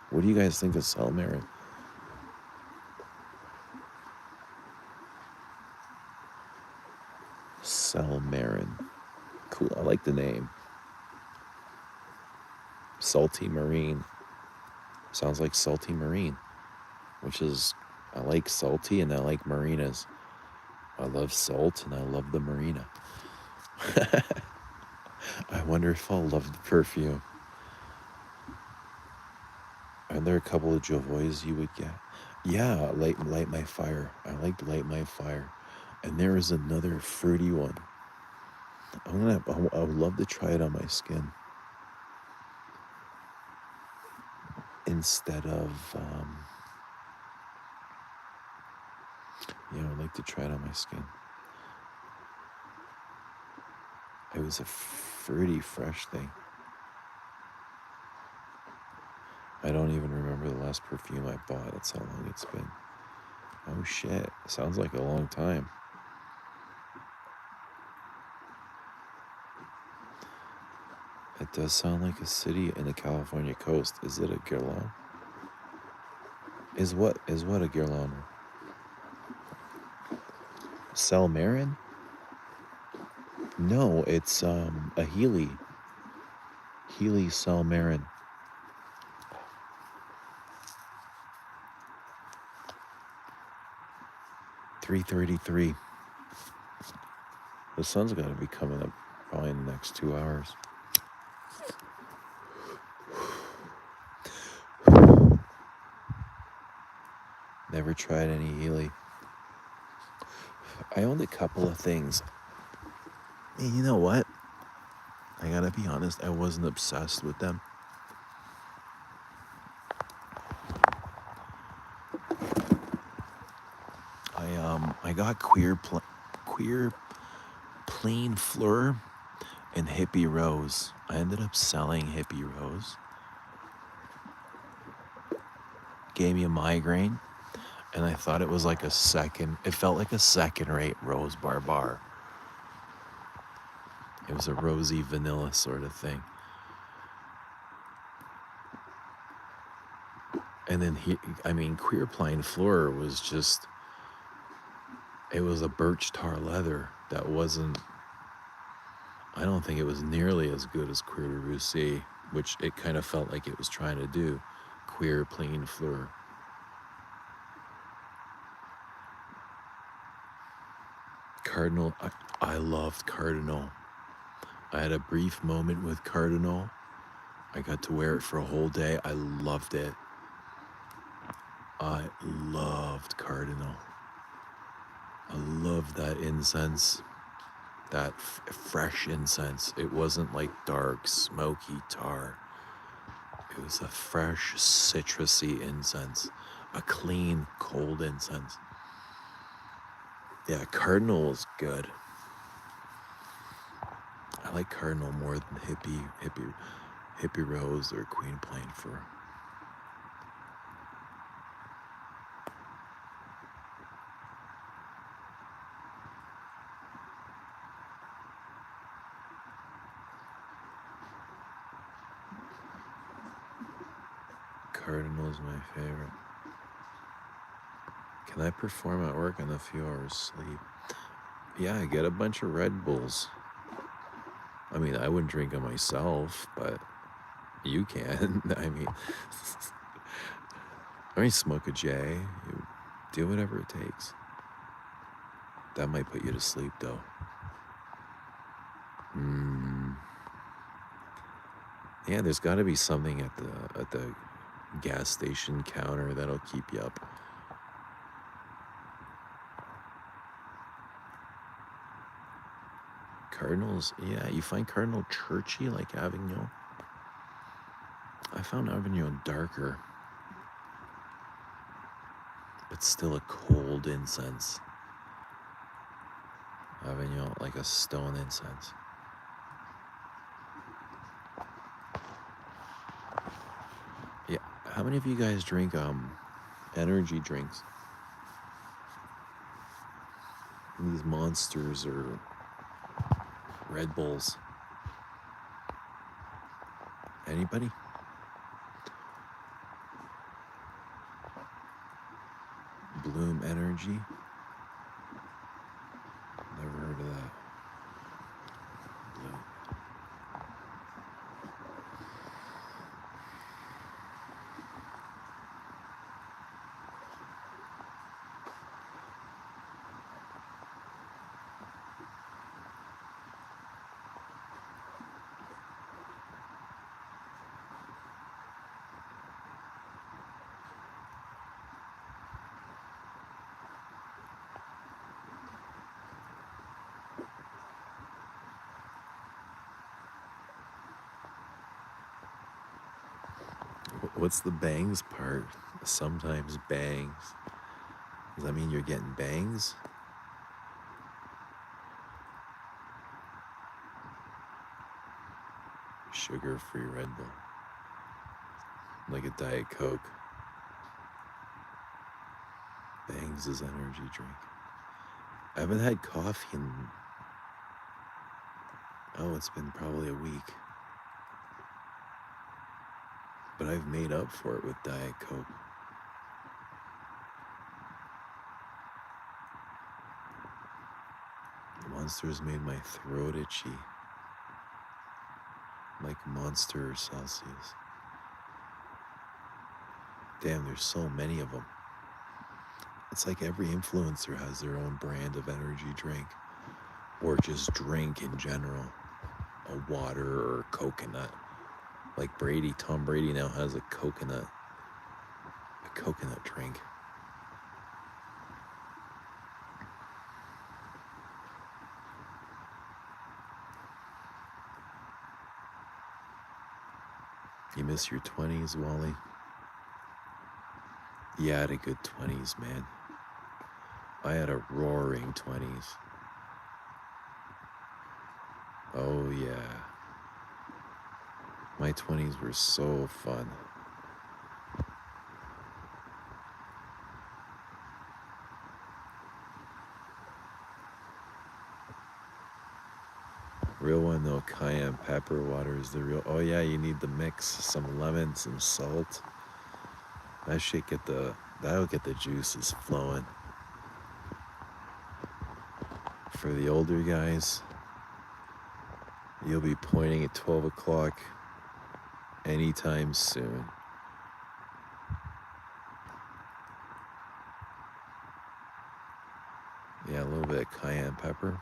Speaker 1: What do you guys think of Sal Marin? Sal Marin. Cool, I like the name. Salty Marine. Sounds like Salty Marine, which is, I like salty and I like marinas. I love salt and I love the marina. I wonder if I'll love the perfume. Are there a couple of Jovois you would get? Yeah, Light My Fire. I like Light My Fire. And there is another fruity one. I would love to try it on my skin. Instead of, I'd like to try it on my skin. It was a fruity, fresh thing. I don't even remember the last perfume I bought. That's how long it's been. Oh shit, sounds like a long time. It does sound like a city in the California coast. Is it a Guerlain? Is what a Guerlain? Sal Marin? No, it's a Healy. Healy Sal Marin. $3.33. The sun's got to be coming up probably in the next 2 hours. Never tried any Healy. I owned a couple of things. And you know what? I gotta be honest, I wasn't obsessed with them. I got Queer Clean Fleur and Hippie Rose. I ended up selling Hippie Rose. Gave me a migraine, and I thought it was like it felt like a second-rate Rose bar. It was a rosy vanilla sort of thing. And then Queer Pine Fleur was just, it was a birch tar leather that wasn't, I don't think it was nearly as good as Queer de Russie, which it kind of felt like it was trying to do. Queer Plain Fleur. Cardinal, I loved Cardinal. I had a brief moment with Cardinal. I got to wear it for a whole day. I loved it. I loved Cardinal. I loved that incense, that fresh incense. It wasn't like dark, smoky tar. It was a fresh, citrusy incense, a clean, cold incense. Yeah, Cardinal was good. I like Cardinal more than Hippie Rose or Queen Plain Fur. Cardinal's my favorite. Can I perform at work on a few hours sleep? Yeah, I get a bunch of Red Bulls. I mean, I wouldn't drink them myself, but you can. I mean, smoke a J. You do whatever it takes. That might put you to sleep, though. Yeah, there's got to be something at the gas station counter that'll keep you up. Cardinals, yeah, you find Cardinal churchy like Avignon. I found Avignon darker, but still a cold incense. Avignon, like a stone incense. Yeah, how many of you guys drink energy drinks? These Monsters or Red Bulls? Anybody? Bloom Energy? Never heard of that. Bloom. What's the bangs part? Sometimes bangs. Does that mean you're getting bangs? Sugar-free Red Bull. Like a Diet Coke. Bangs is energy drink. I haven't had coffee in... it's been probably a week. But I've made up for it with Diet Coke. Monsters made my throat itchy. Like Monster or Celsius. Damn, there's so many of them. It's like every influencer has their own brand of energy drink. Or just drink in general. A water or a coconut. Like Tom Brady now has a coconut drink. You miss your 20s, Wally? Yeah, I had a good 20s, man. I had a roaring 20s. Oh yeah. My 20s were so fun. Real one though, cayenne pepper water is the real. Oh yeah, you need the mix, some lemon, some salt. That shit that'll get the juices flowing. For the older guys, you'll be pointing at 12 o'clock anytime soon. Yeah, a little bit of cayenne pepper.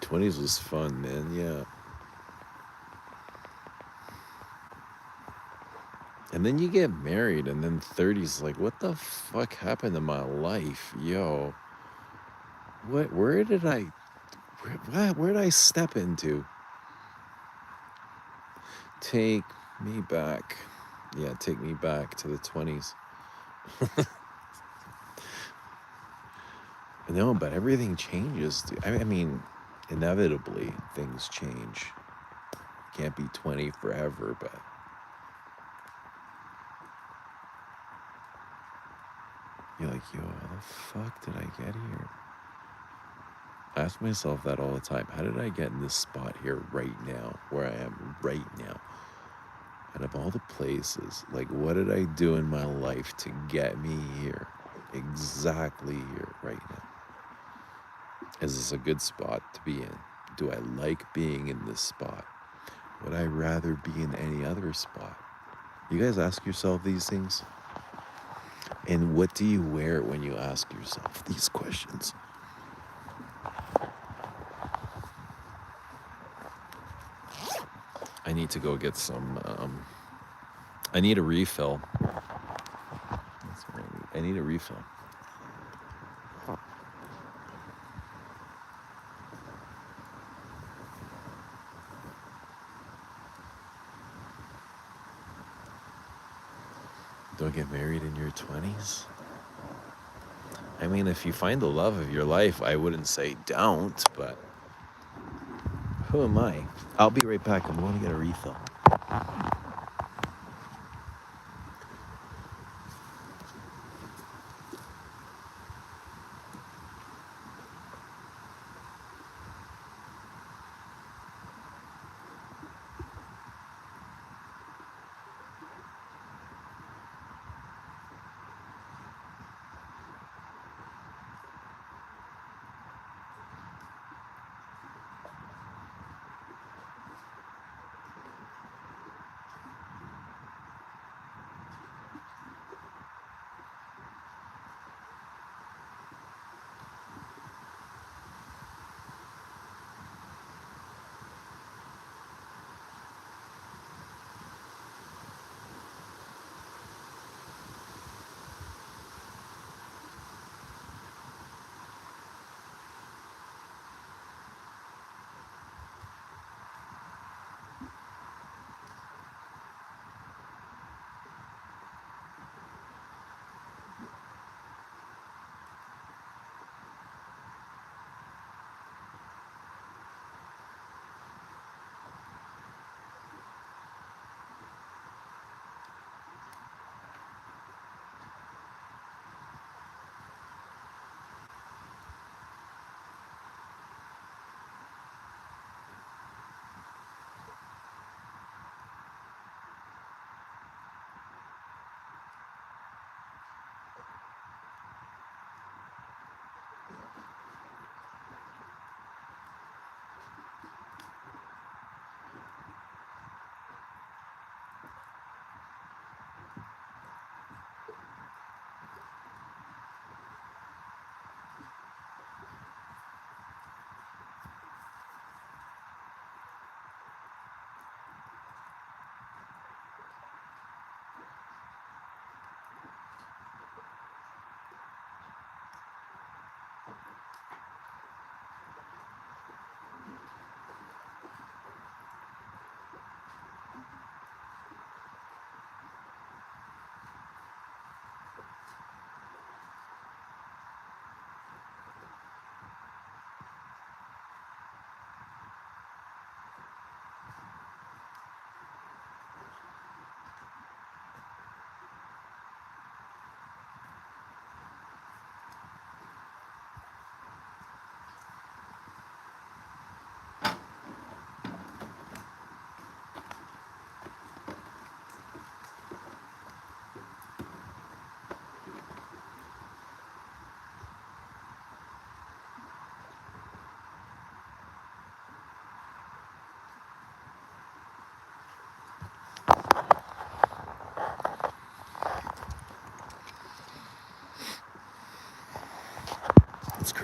Speaker 1: '20s was fun, man. Yeah. And then you get married, and then 30s, like, what the fuck happened to my life? Yo, where did where did I step into? Take me back. Yeah, take me back to the 20s. No, but everything changes. I mean, inevitably, things change. Can't be 20 forever, but you're like, yo, how the fuck did I get here? I ask myself that all the time. How did I get in this spot here right now, where I am right now? And of all the places, like, what did I do in my life to get me here? Exactly here, right now. Is this a good spot to be in? Do I like being in this spot? Would I rather be in any other spot? You guys ask yourself these things? And what do you wear when you ask yourself these questions? I need to go get some, I need a refill. That's what I need. I need a refill. Don't get married in your 20s. I mean, if you find the love of your life, I wouldn't say don't, but who am I? I'll be right back. I'm going to get a refill.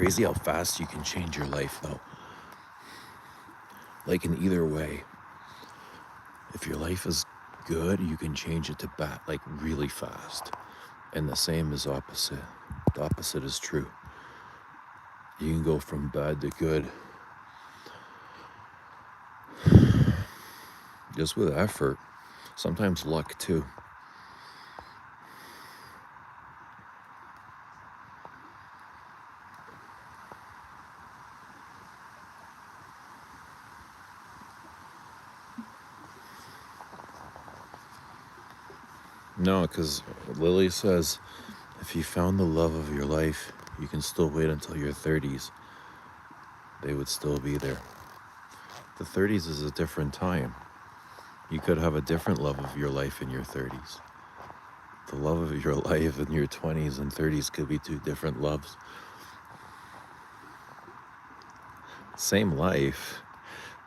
Speaker 1: crazy how fast you can change your life, though. Like in either way. If your life is good, you can change it to bad, like really fast. And the same is opposite. The opposite is true. You can go from bad to good just with effort. Sometimes luck too. No, because Lily says if you found the love of your life, you can still wait until your 30s. They would still be there. The 30s is a different time. You could have a different love of your life in your 30s. The love of your life in your 20s and 30s could be two different loves. Same life,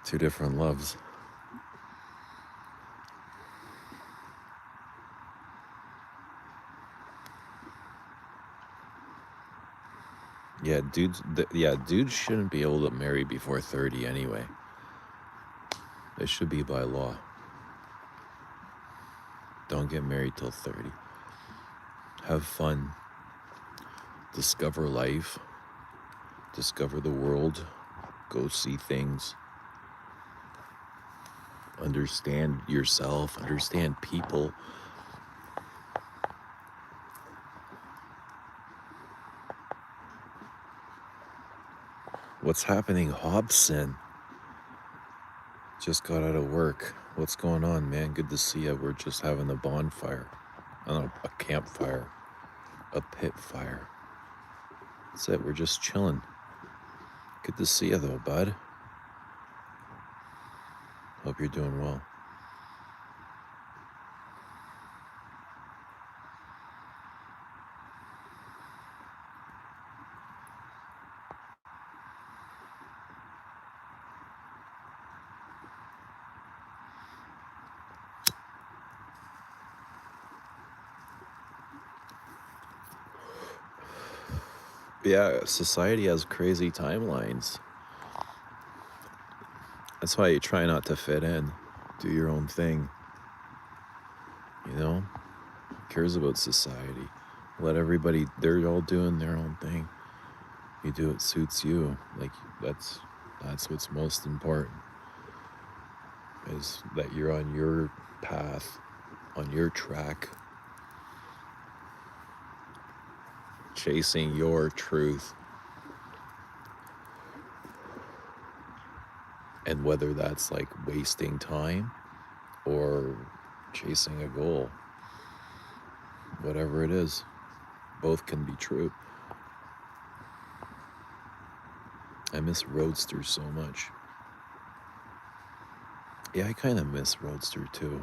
Speaker 1: two different loves. Dudes shouldn't be able to marry before 30 anyway. It should be by law. Don't get married till 30. Have fun. Discover life. Discover the world. Go see things. Understand yourself. Understand people. What's happening, Hobson? Just got out of work. What's going on, man? Good to see you. We're just having a bonfire. I don't know, a campfire. A pit fire. That's it. We're just chilling. Good to see you, though, bud. Hope you're doing well. Yeah, society has crazy timelines. That's why you try not to fit in. Do your own thing. You know? Who cares about society? Let everybody, they're all doing their own thing. You do what suits you. Like, that's what's most important. Is that you're on your path, on your track, chasing your truth. And whether that's like wasting time or chasing a goal, whatever it is, both can be true. I miss Roadster so much. Yeah, I kind of miss Roadster too,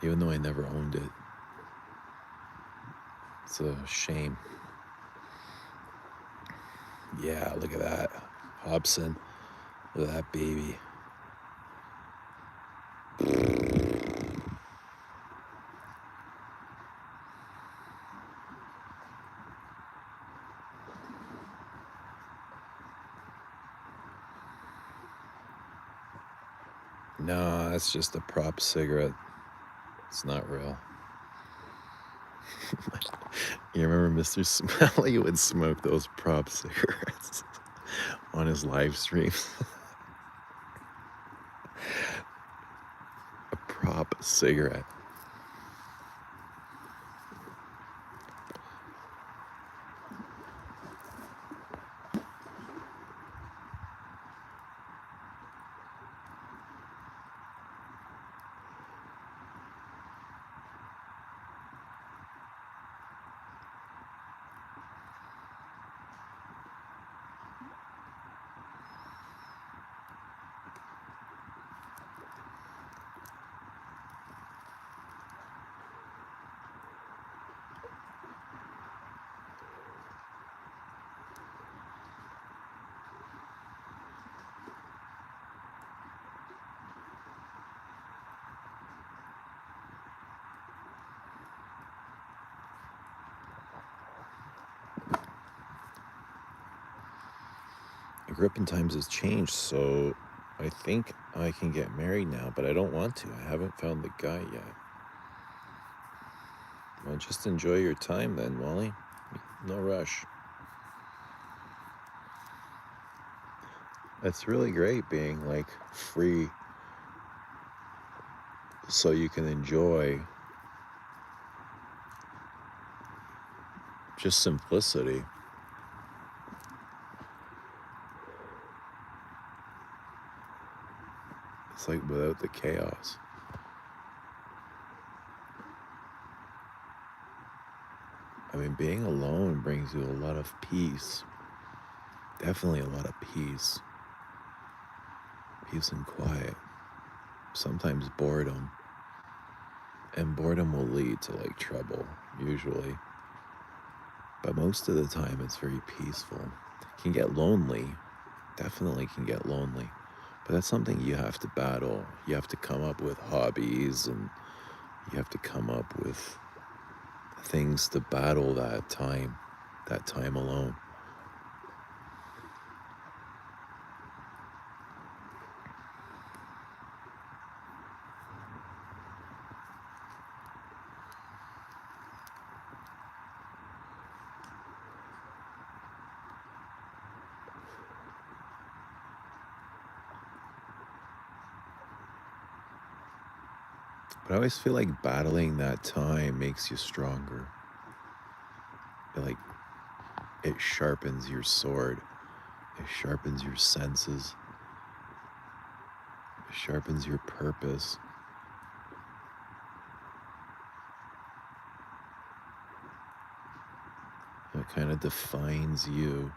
Speaker 1: even though I never owned it. It's a shame. Yeah, look at that. Hobson. Look at that baby. No, that's just a prop cigarette. It's not real. You remember Mr. Smelly would smoke those prop cigarettes on his live streams? A prop cigarette. gripping times has changed, so I think I can get married now, but I don't want to. I haven't found the guy yet. Well, just enjoy your time then, Molly. No rush. It's really great being like free so you can enjoy just simplicity. It's like without the chaos. I mean, being alone brings you a lot of peace. Definitely a lot of peace. Peace and quiet. Sometimes boredom. And boredom will lead to like trouble, usually. But most of the time, it's very peaceful. It can get lonely. Definitely can get lonely. But that's something you have to battle. You have to come up with hobbies and you have to come up with things to battle that time alone. But I always feel like battling that time makes you stronger. Like it sharpens your sword. It sharpens your senses. It sharpens your purpose. It kind of defines you.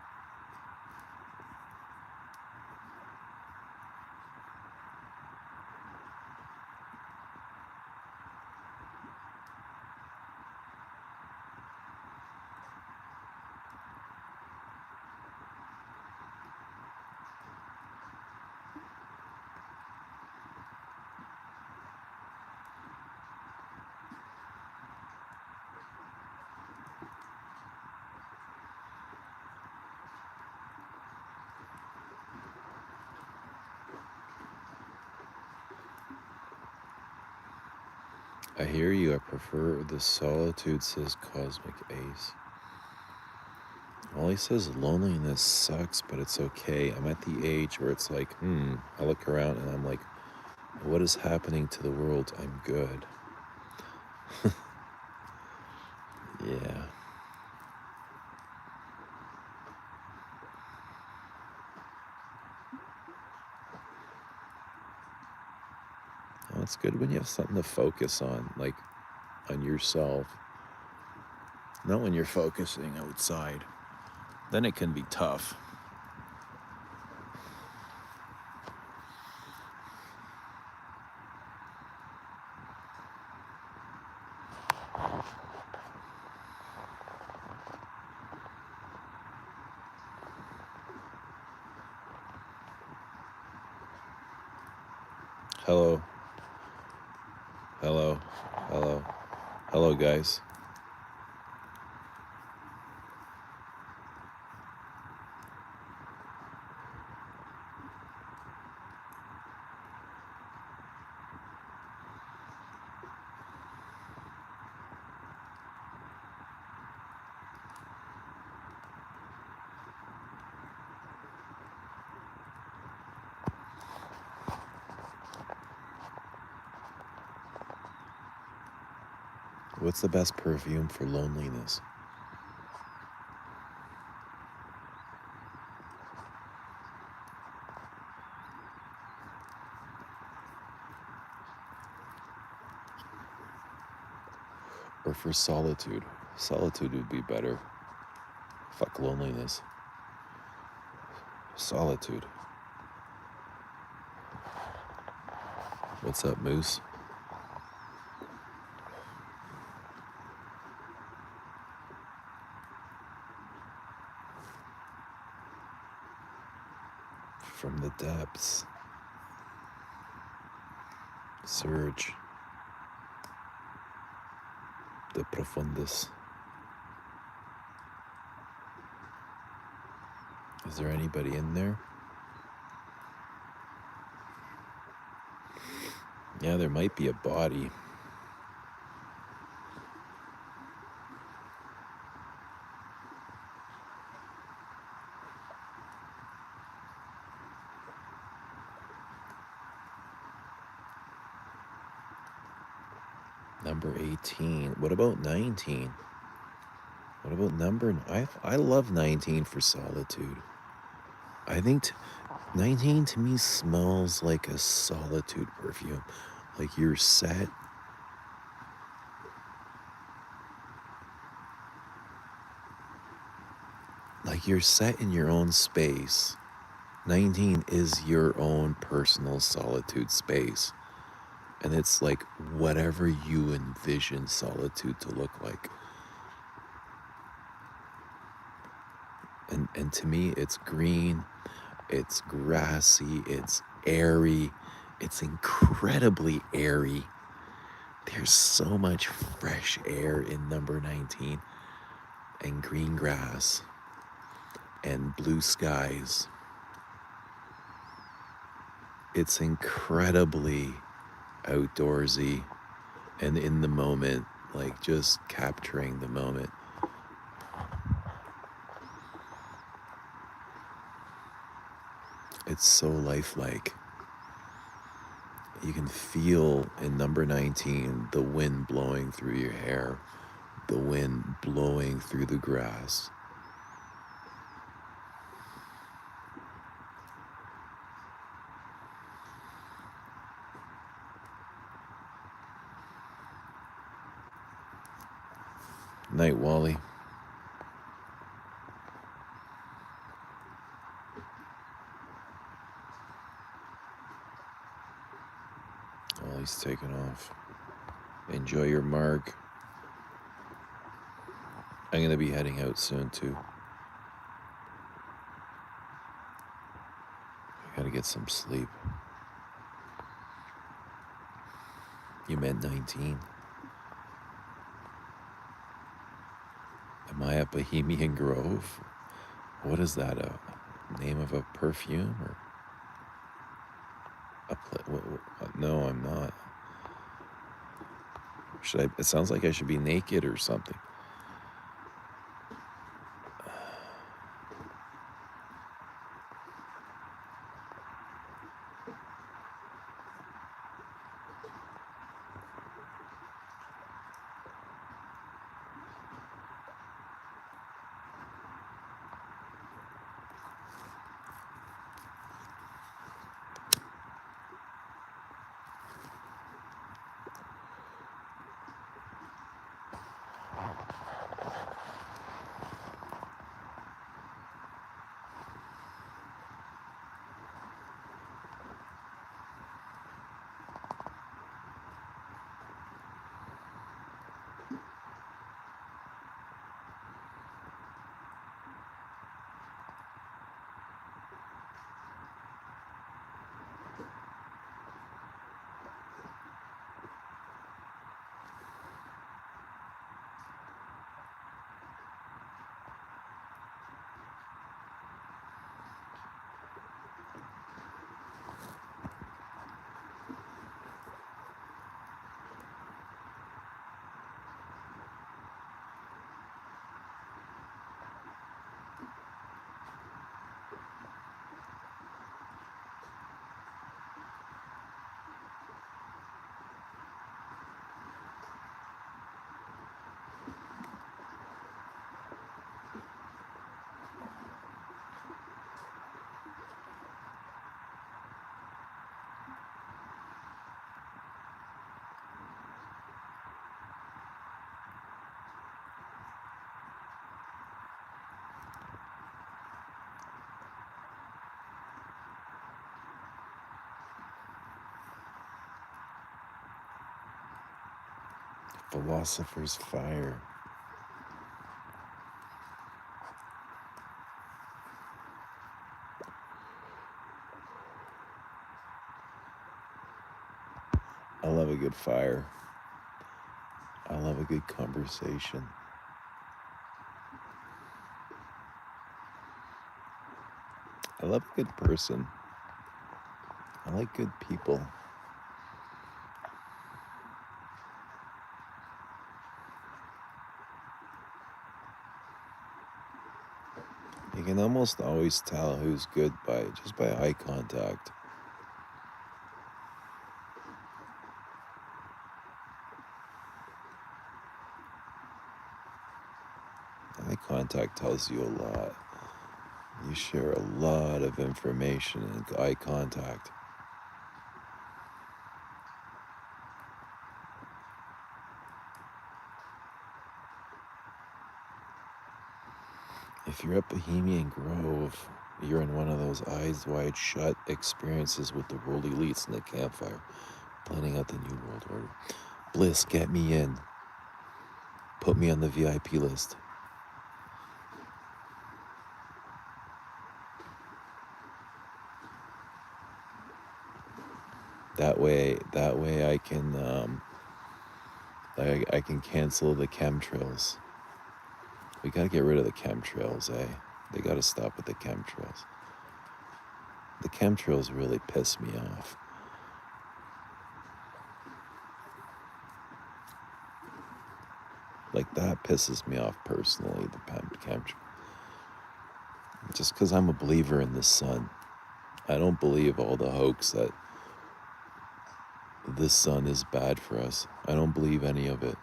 Speaker 1: I hear you. I prefer the solitude, says Cosmic Ace. Ollie says loneliness sucks, but it's okay. I'm at the age where it's like, I look around and I'm like, what is happening to the world? I'm good. Yeah. Well, it's good when you have something to focus on, like on yourself. Not when you're focusing outside. Then it can be tough. Hello. Hello. Hello. Hello, guys. What's the best perfume for loneliness? Or for solitude? Solitude would be better. Fuck loneliness. Solitude. What's up, Moose? From the depths. Surge. De profundis. Is there anybody in there? Yeah, there might be a body. Number 18. What about 19? What about number? I love 19 for solitude. I think 19 to me smells like a solitude perfume. Like you're set. Like you're set in your own space. 19 is your own personal solitude space. And it's like whatever you envision solitude to look like. And to me, it's green, it's grassy, it's airy, it's incredibly airy. There's so much fresh air in number 19, and green grass, and blue skies. It's incredibly outdoorsy and in the moment, like just capturing the moment. It's so lifelike. You can feel in number 19 the wind blowing through your hair, the wind blowing through the grass. Night, Wally. Wally's taking off. Enjoy your marg. I'm going to be heading out soon, too. I got to get some sleep. You meant 19. Am I at Bohemian Grove? What is that? A name of a perfume or a no, I'm not. Should I? It sounds like I should be naked or something. Philosopher's Fire. I love a good fire. I love a good conversation. I love a good person. I like good people. You can almost always tell who's good by just by eye contact. Eye contact tells you a lot. You share a lot of information in eye contact. If you're at Bohemian Grove, you're in one of those eyes wide shut experiences with the world elites in the campfire, planning out the New World Order. Bliss, get me in. Put me on the VIP list. That way I can I can cancel the chemtrails. We gotta get rid of the chemtrails, eh? They gotta stop with the chemtrails. The chemtrails really piss me off. Like, that pisses me off personally, the chemtrail. Just because I'm a believer in the sun. I don't believe all the hoax that the sun is bad for us. I don't believe any of it.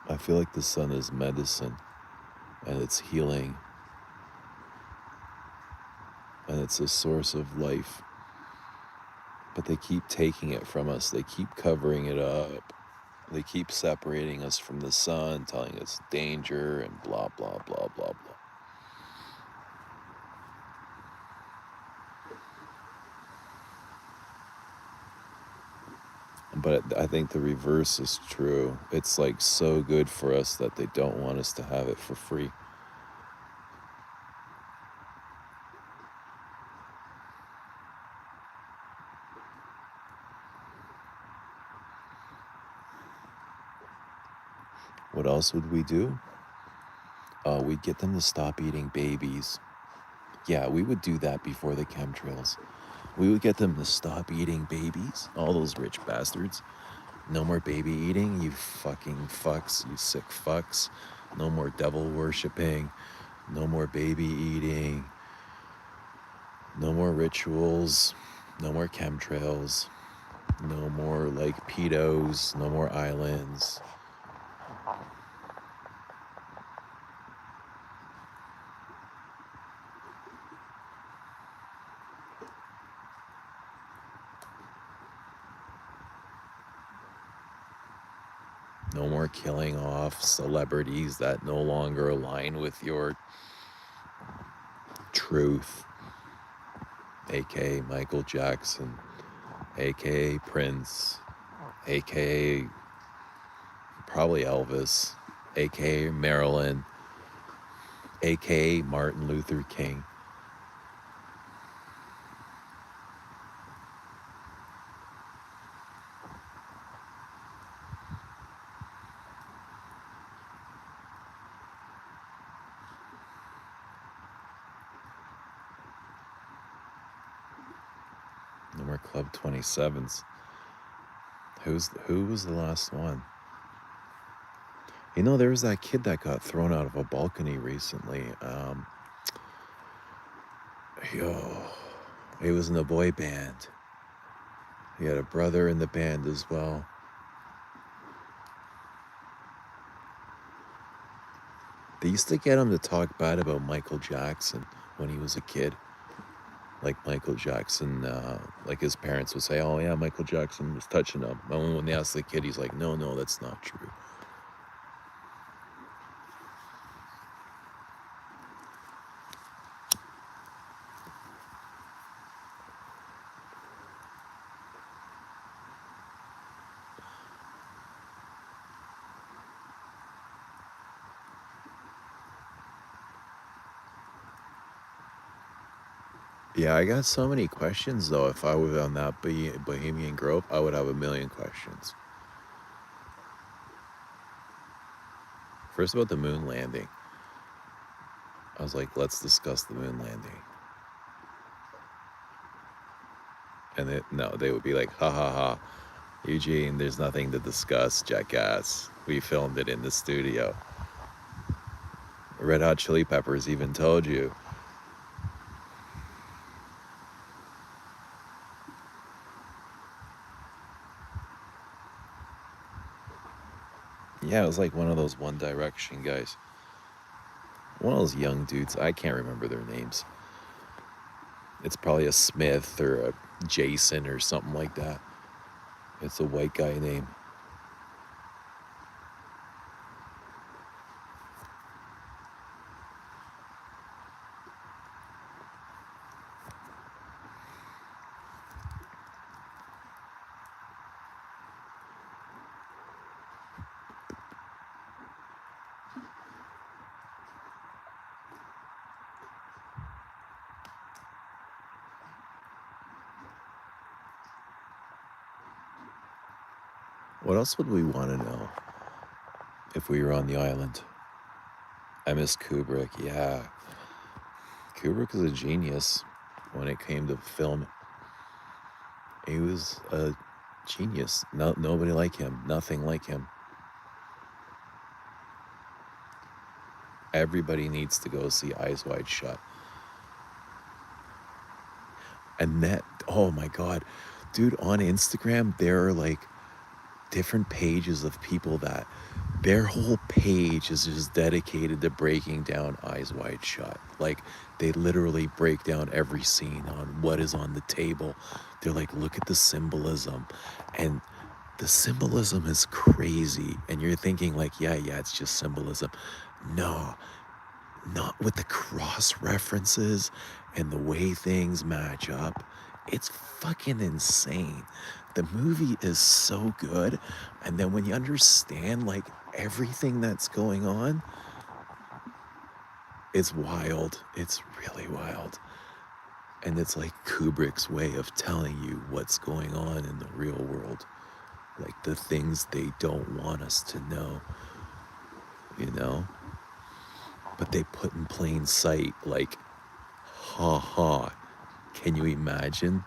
Speaker 1: I feel like the sun is medicine, and it's healing, and it's a source of life. But they keep taking it from us. They keep covering it up. They keep separating us from the sun, telling us danger and blah, blah, blah, blah, blah. But I think the reverse is true. It's like so good for us that they don't want us to have it for free. What else would we do? We'd get them to stop eating babies. Yeah, we would do that before the chemtrails. We would get them to stop eating babies, all those rich bastards. No more baby eating, you fucking fucks, you sick fucks. No more devil worshipping. No more baby eating. No more rituals. No more chemtrails. No more like pedos. No more islands. No more killing off celebrities that no longer align with your truth, aka Michael Jackson, aka Prince, aka probably Elvis, aka Marilyn, aka Martin Luther King. No more Club 27s. Who was the last one? You know, there was that kid that got thrown out of a balcony recently. He was in a boy band. He had a brother in the band as well. They used to get him to talk bad about Michael Jackson when he was a kid. Like Michael Jackson, like his parents would say, oh yeah, Michael Jackson was touching him. And when they asked the kid, he's like, no, that's not true. Yeah, I got so many questions though. If I was on that Bohemian Grove, I would have a million questions. First, about the moon landing. I was like, let's discuss the moon landing. And no, they would be like, ha ha ha. Eugene, there's nothing to discuss, jackass. We filmed it in the studio. Red Hot Chili Peppers even told you. Yeah, it was like one of those One Direction guys. One of those young dudes. I can't remember their names. It's probably a Smith or a Jason or something like that. It's a white guy name. What else would we want to know if we were on the island? I miss Kubrick, yeah. Kubrick is a genius when it came to film. He was a genius. Nobody like him. Nothing like him. Everybody needs to go see Eyes Wide Shut. And that, oh my God. Dude, on Instagram, there are like different pages of people that their whole page is just dedicated to breaking down Eyes Wide Shut. Like, they literally break down every scene on what is on the table. They're like, look at the symbolism. And the symbolism is crazy. And you're thinking like, yeah, it's just symbolism. No, not with the cross references and the way things match up. It's fucking insane. The movie is so good. And then when you understand like everything that's going on, it's wild. It's really wild. And it's like Kubrick's way of telling you what's going on in the real world. Like the things they don't want us to know, you know? But they put in plain sight, like, ha ha. Can you imagine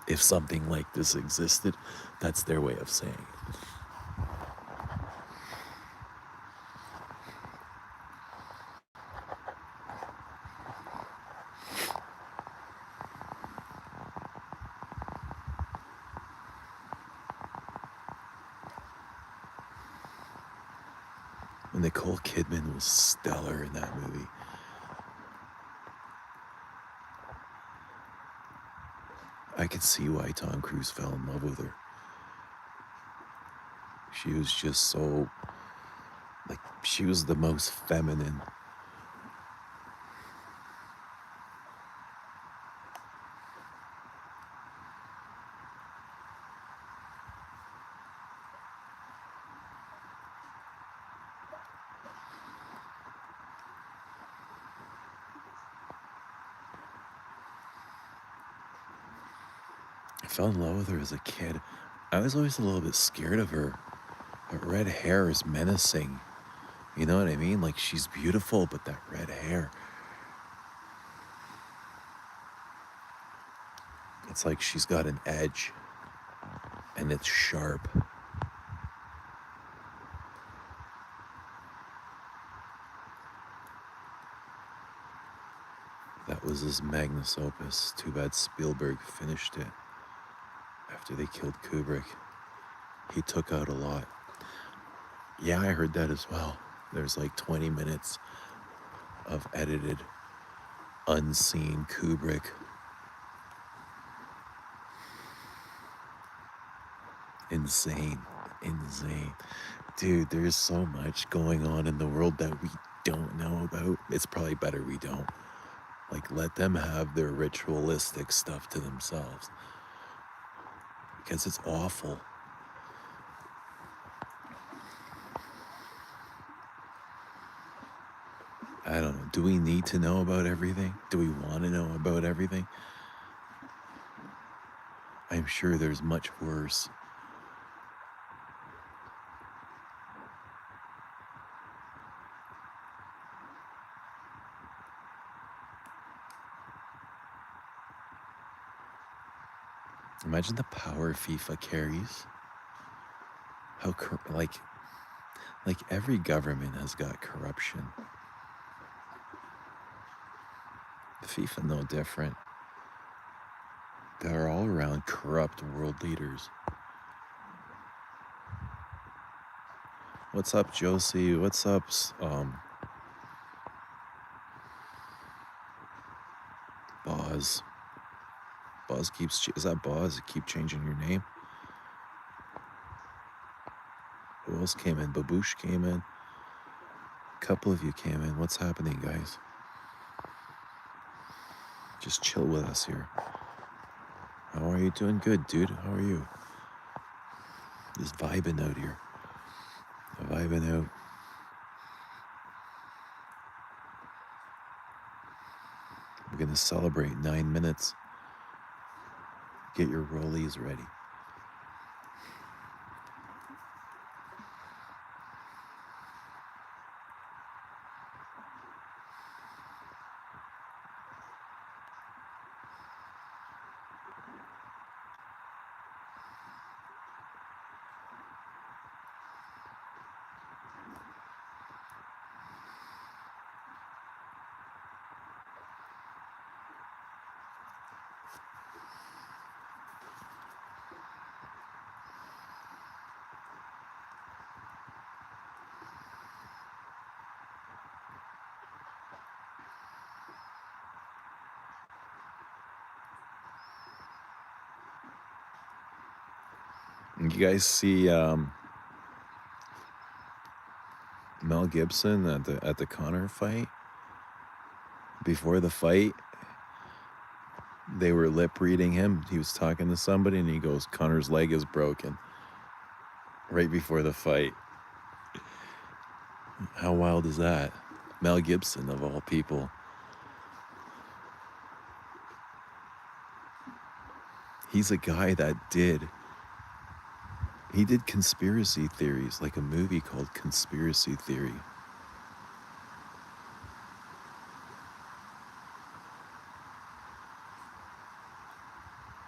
Speaker 1: if something like this existed? That's their way of saying it. And Nicole Kidman was stellar in that movie. I could see why Tom Cruise fell in love with her. She was just so, like, she was the most feminine. I fell in love with her as a kid. I was always a little bit scared of her. Her red hair is menacing. You know what I mean? Like, she's beautiful, but that red hair. It's like she's got an edge, and it's sharp. That was his magnus opus. Too bad Spielberg finished it after they killed Kubrick. He took out a lot. Yeah, I heard that as well. There's like 20 minutes of edited, unseen Kubrick. Insane. Dude, there's so much going on in the world that we don't know about. It's probably better we don't. Like, let them have their ritualistic stuff to themselves. Because it's awful. I don't know. Do we need to know about everything? Do we want to know about everything? I'm sure there's much worse. Imagine the power FIFA carries. how like every government has got corruption. FIFA no different. They're all around corrupt world leaders. What's up, Josie? What's up, Boz? Boz keeps is that Boz? Keep changing your name. Who else came in? Baboosh came in. A couple of you came in. What's happening, guys? Just chill with us here. How are you doing? Good, dude. How are you? Just vibing out here. Vibing out. We're gonna celebrate 9 minutes. Get your rollies ready. You guys see Mel Gibson at the Conor fight? Before the fight, they were lip reading him. He was talking to somebody and he goes, Conor's leg is broken. Right before the fight. How wild is that? Mel Gibson, of all people. He's a guy that he did conspiracy theories, like a movie called Conspiracy Theory.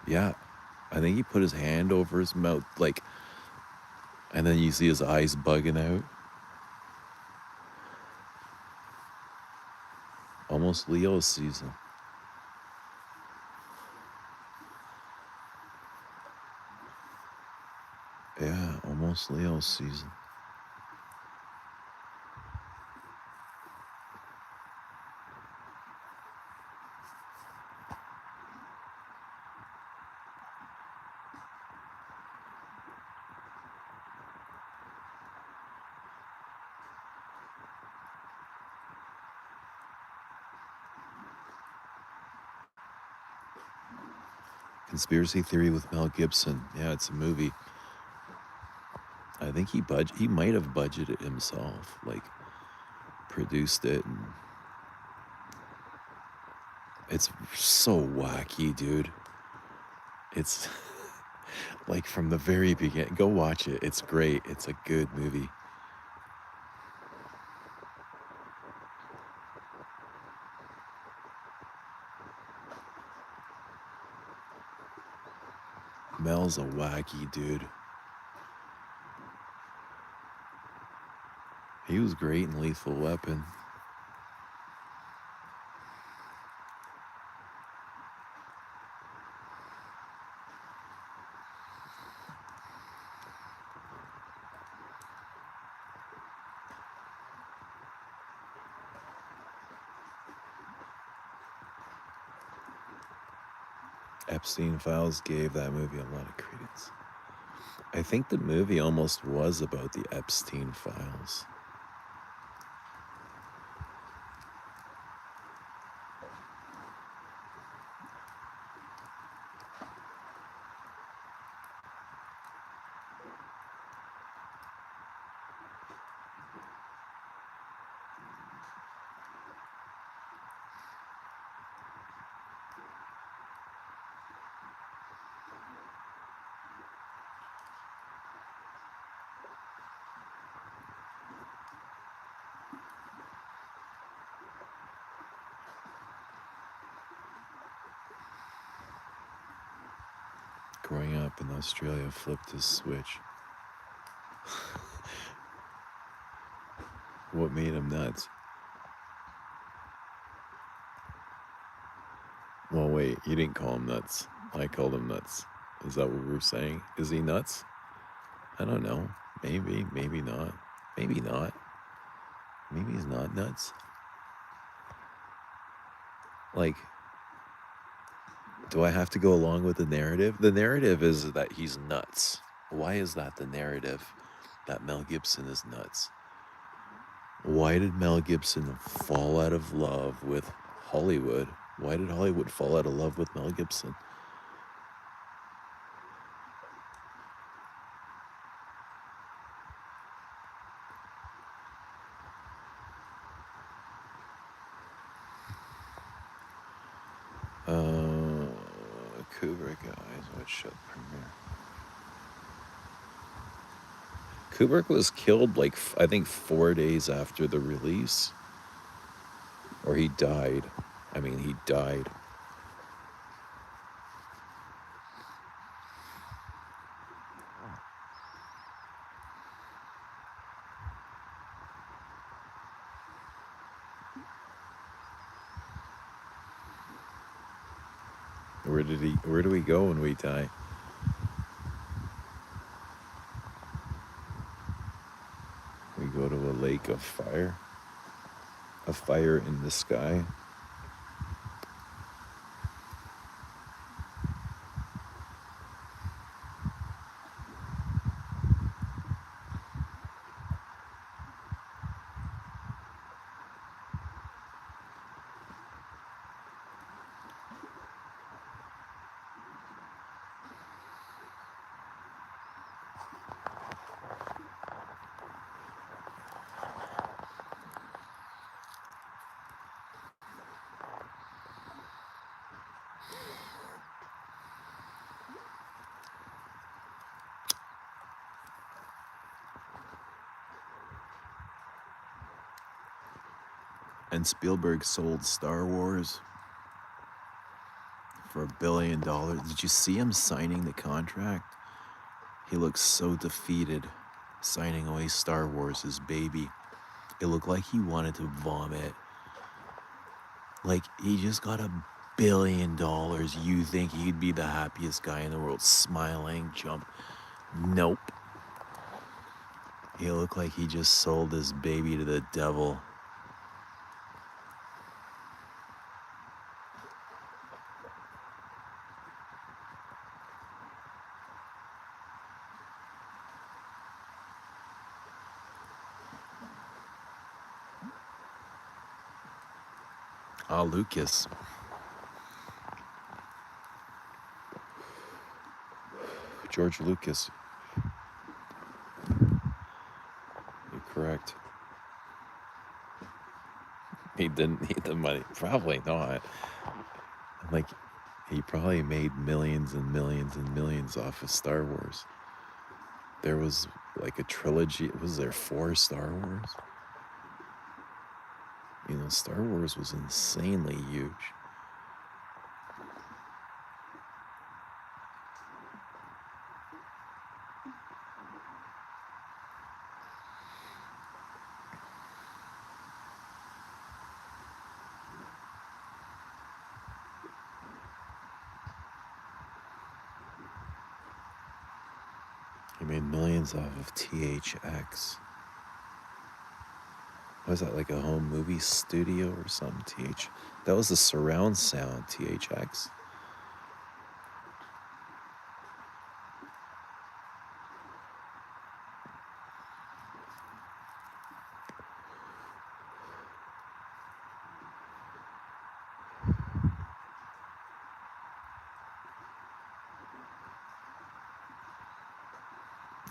Speaker 1: Yeah, I think he put his hand over his mouth, like, and then you see his eyes bugging out. Almost Leo season. Yeah, almost Leo season. Conspiracy Theory with Mel Gibson. Yeah, it's a movie. I think he might have budgeted himself, like produced it, and it's so wacky, dude. It's like from the very beginning. Go watch it. It's great. It's a good movie. Mel's a wacky dude. He was great in Lethal Weapon. Epstein Files gave that movie a lot of credence. I think the movie almost was about the Epstein Files. Growing up in Australia, flipped his switch. What made him nuts? Well, wait, you didn't call him nuts. I called him nuts. Is that what we're saying? Is he nuts? I don't know. Maybe, maybe not. Maybe not. Maybe he's not nuts. Like, do I have to go along with the narrative? The narrative is that he's nuts. Why is that the narrative? That Mel Gibson is nuts. Why did Mel Gibson fall out of love with Hollywood? Why did Hollywood fall out of love with Mel Gibson? Kubrick Eyes Wide Shut premiere. Kubrick was killed like I think 4 days after the release, or he died. I mean, he died. Where do we go when we die? We go to a lake of fire. A fire in the sky. And Spielberg sold Star Wars for $1 billion. Did you see him signing the contract? He looks so defeated, signing away Star Wars, his baby. It looked like he wanted to vomit. Like, he just got $1 billion. You think he'd be the happiest guy in the world, smiling, jump. Nope. He looked like he just sold his baby to the devil. Lucas. George Lucas. You're correct. He didn't need the money. Probably not. Like, he probably made millions and millions and millions off of Star Wars. There was like a trilogy. Was there 4 Star Wars? You know, Star Wars was insanely huge. He made millions off of THX. Was that like a home movie studio or something? That was the surround sound, THX.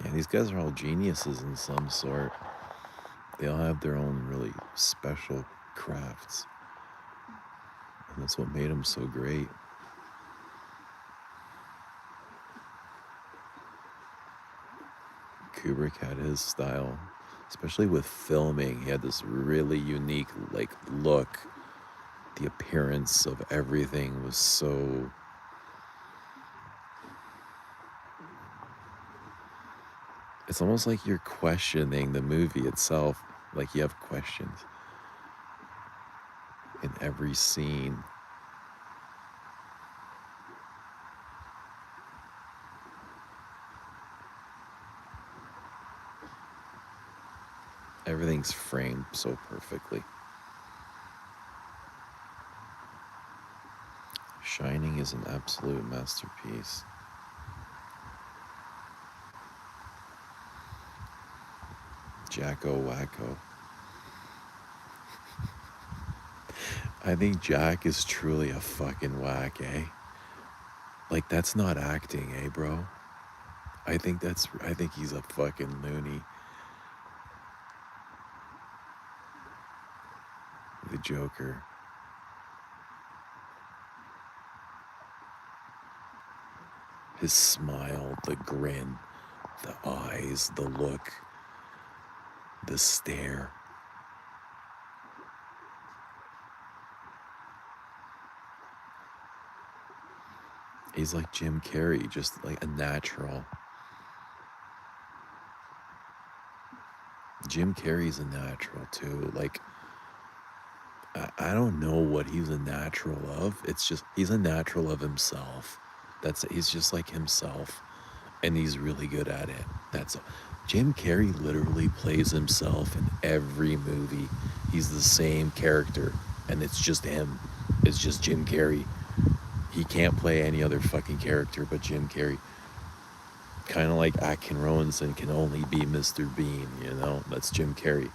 Speaker 1: Yeah, these guys are all geniuses in some sort. They all have their own really special crafts. And that's what made them so great. Kubrick had his style, especially with filming. He had this really unique like look. The appearance of everything was so It's almost like you're questioning the movie itself. Like you have questions in every scene. Everything's framed so perfectly. Shining is an absolute masterpiece. Jacko Wacko. I think Jack is truly a fucking whack, eh? Like, that's not acting, eh, bro? I think he's a fucking loony. The Joker. His smile, the grin, the eyes, the look, the stare. He's like Jim Carrey, just like a natural. Jim Carrey's a natural too. Like, I don't know what he's a natural of. It's just he's a natural of himself. He's just like himself, and he's really good at it. Jim Carrey literally plays himself in every movie. He's the same character, and it's just him. It's just Jim Carrey. He can't play any other fucking character but Jim Carrey. Kind of like Atkin Rowanson can only be Mr. Bean, you know? That's Jim Carrey.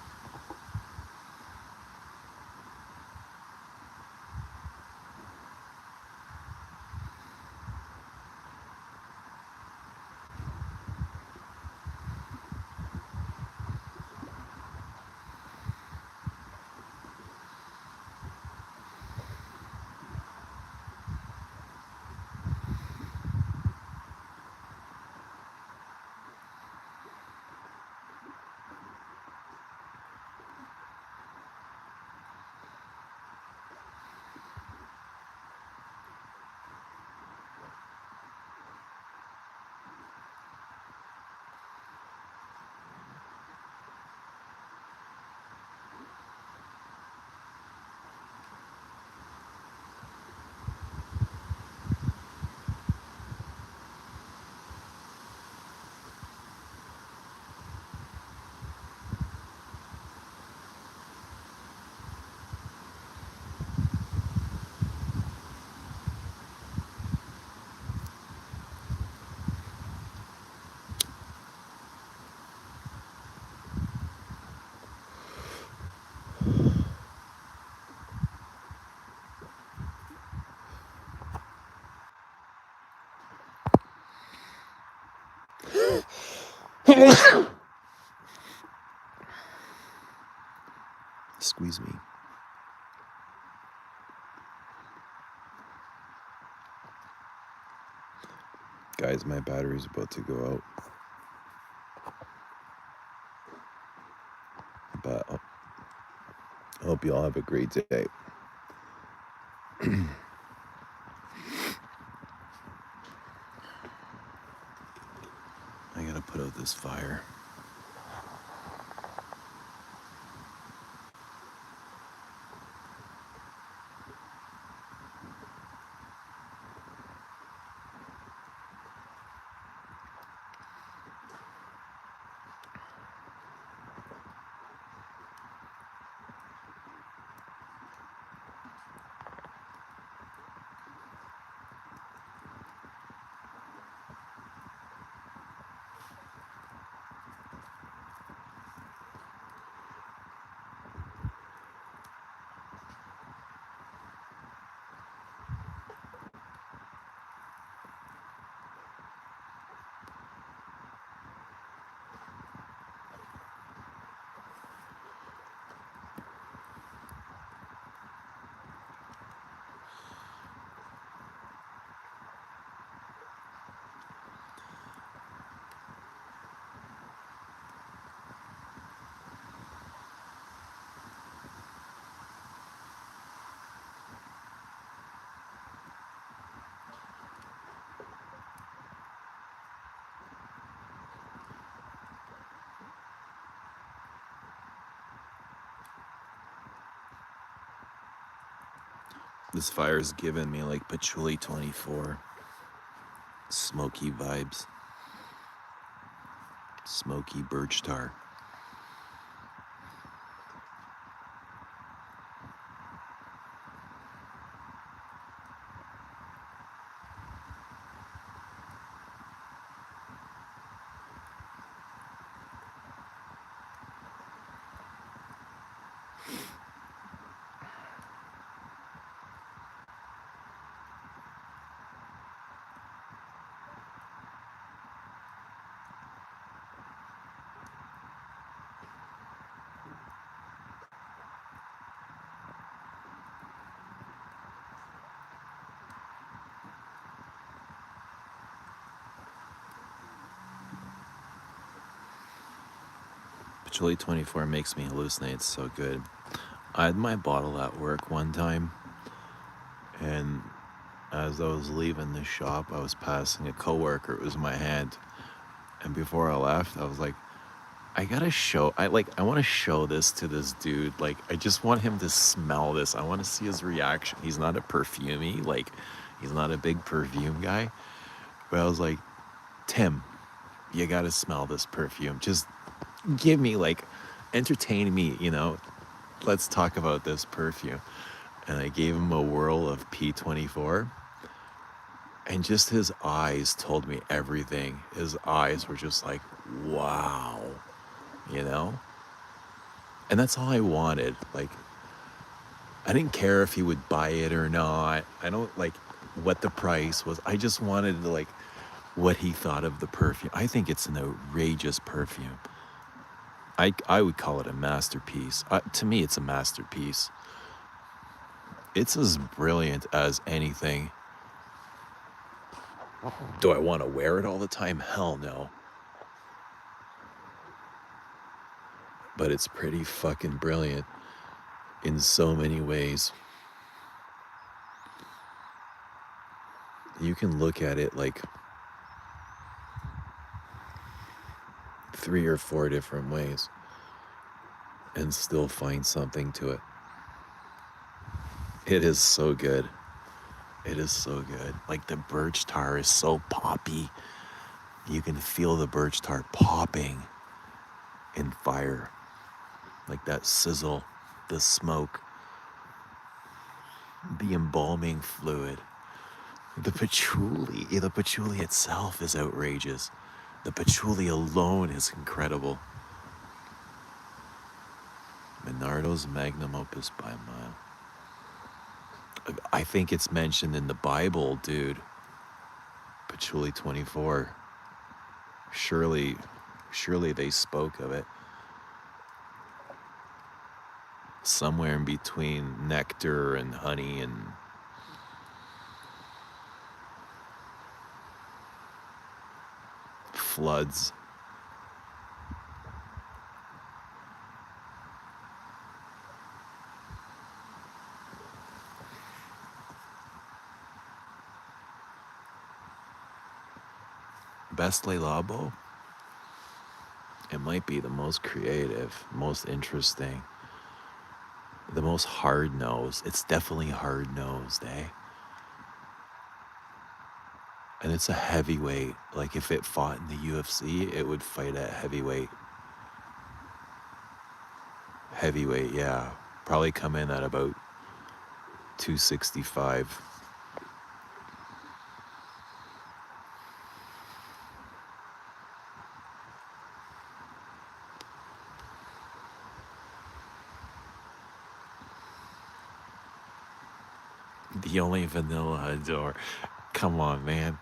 Speaker 1: Squeeze me. Guys, my battery's about to go out. But I hope you all have a great day. I gotta put out this fire. This fire's giving me like Patchouli 24. Smoky vibes. Smoky birch tar. Patchouli 24 makes me hallucinate. It's so good. I had my bottle at work one time, and as I was leaving the shop, I was passing a coworker. It was in my hand, and before I left, I was like, I gotta show. I want to show this to this dude. Like, I just want him to smell this. I want to see his reaction. He's not a perfumey. Like, he's not a big perfume guy. But I was like, Tim, you gotta smell this perfume. Just give me like, entertain me. Let's talk about this perfume. And I gave him a whirl of P24, and just his eyes told me everything. His eyes were just like, wow, you know? And that's all I wanted. Like, I didn't care if he would buy it or not. I don't like what the price was. I just wanted to like what he thought of the perfume. I think it's an outrageous perfume. I would call it a masterpiece. To me, it's a masterpiece. It's as brilliant as anything. Do I want to wear it all the time? Hell no. But it's pretty fucking brilliant in so many ways. You can look at it like 3 or 4 different ways and still find something to it. It is so good. It is so good. Like, the birch tar is so poppy. You can feel the birch tar popping in fire. Like that sizzle, the smoke, the embalming fluid. The patchouli itself is outrageous. The patchouli alone is incredible. Minardo's magnum opus by a mile. I think it's mentioned in the Bible, dude. Patchouli 24. Surely they spoke of it. Somewhere in between nectar and honey and floods. Best Le Labo? It might be the most creative, most interesting, the most hard-nosed. It's definitely hard-nosed, eh? And it's a heavyweight. Like, if it fought in the UFC, it would fight at heavyweight. Heavyweight, yeah. Probably come in at about 265. The only vanilla I adore. Come on, man.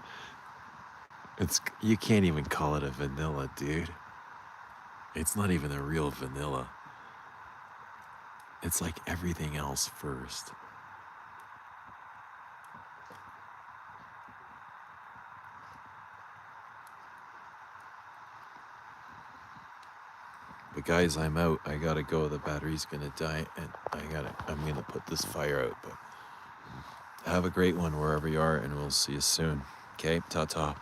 Speaker 1: You can't even call it a vanilla, dude. It's not even a real vanilla. It's like everything else first. But guys, I'm out. I gotta go. The battery's gonna die, and I'm gonna put this fire out. But have a great one wherever you are, and we'll see you soon. Okay, ta-ta.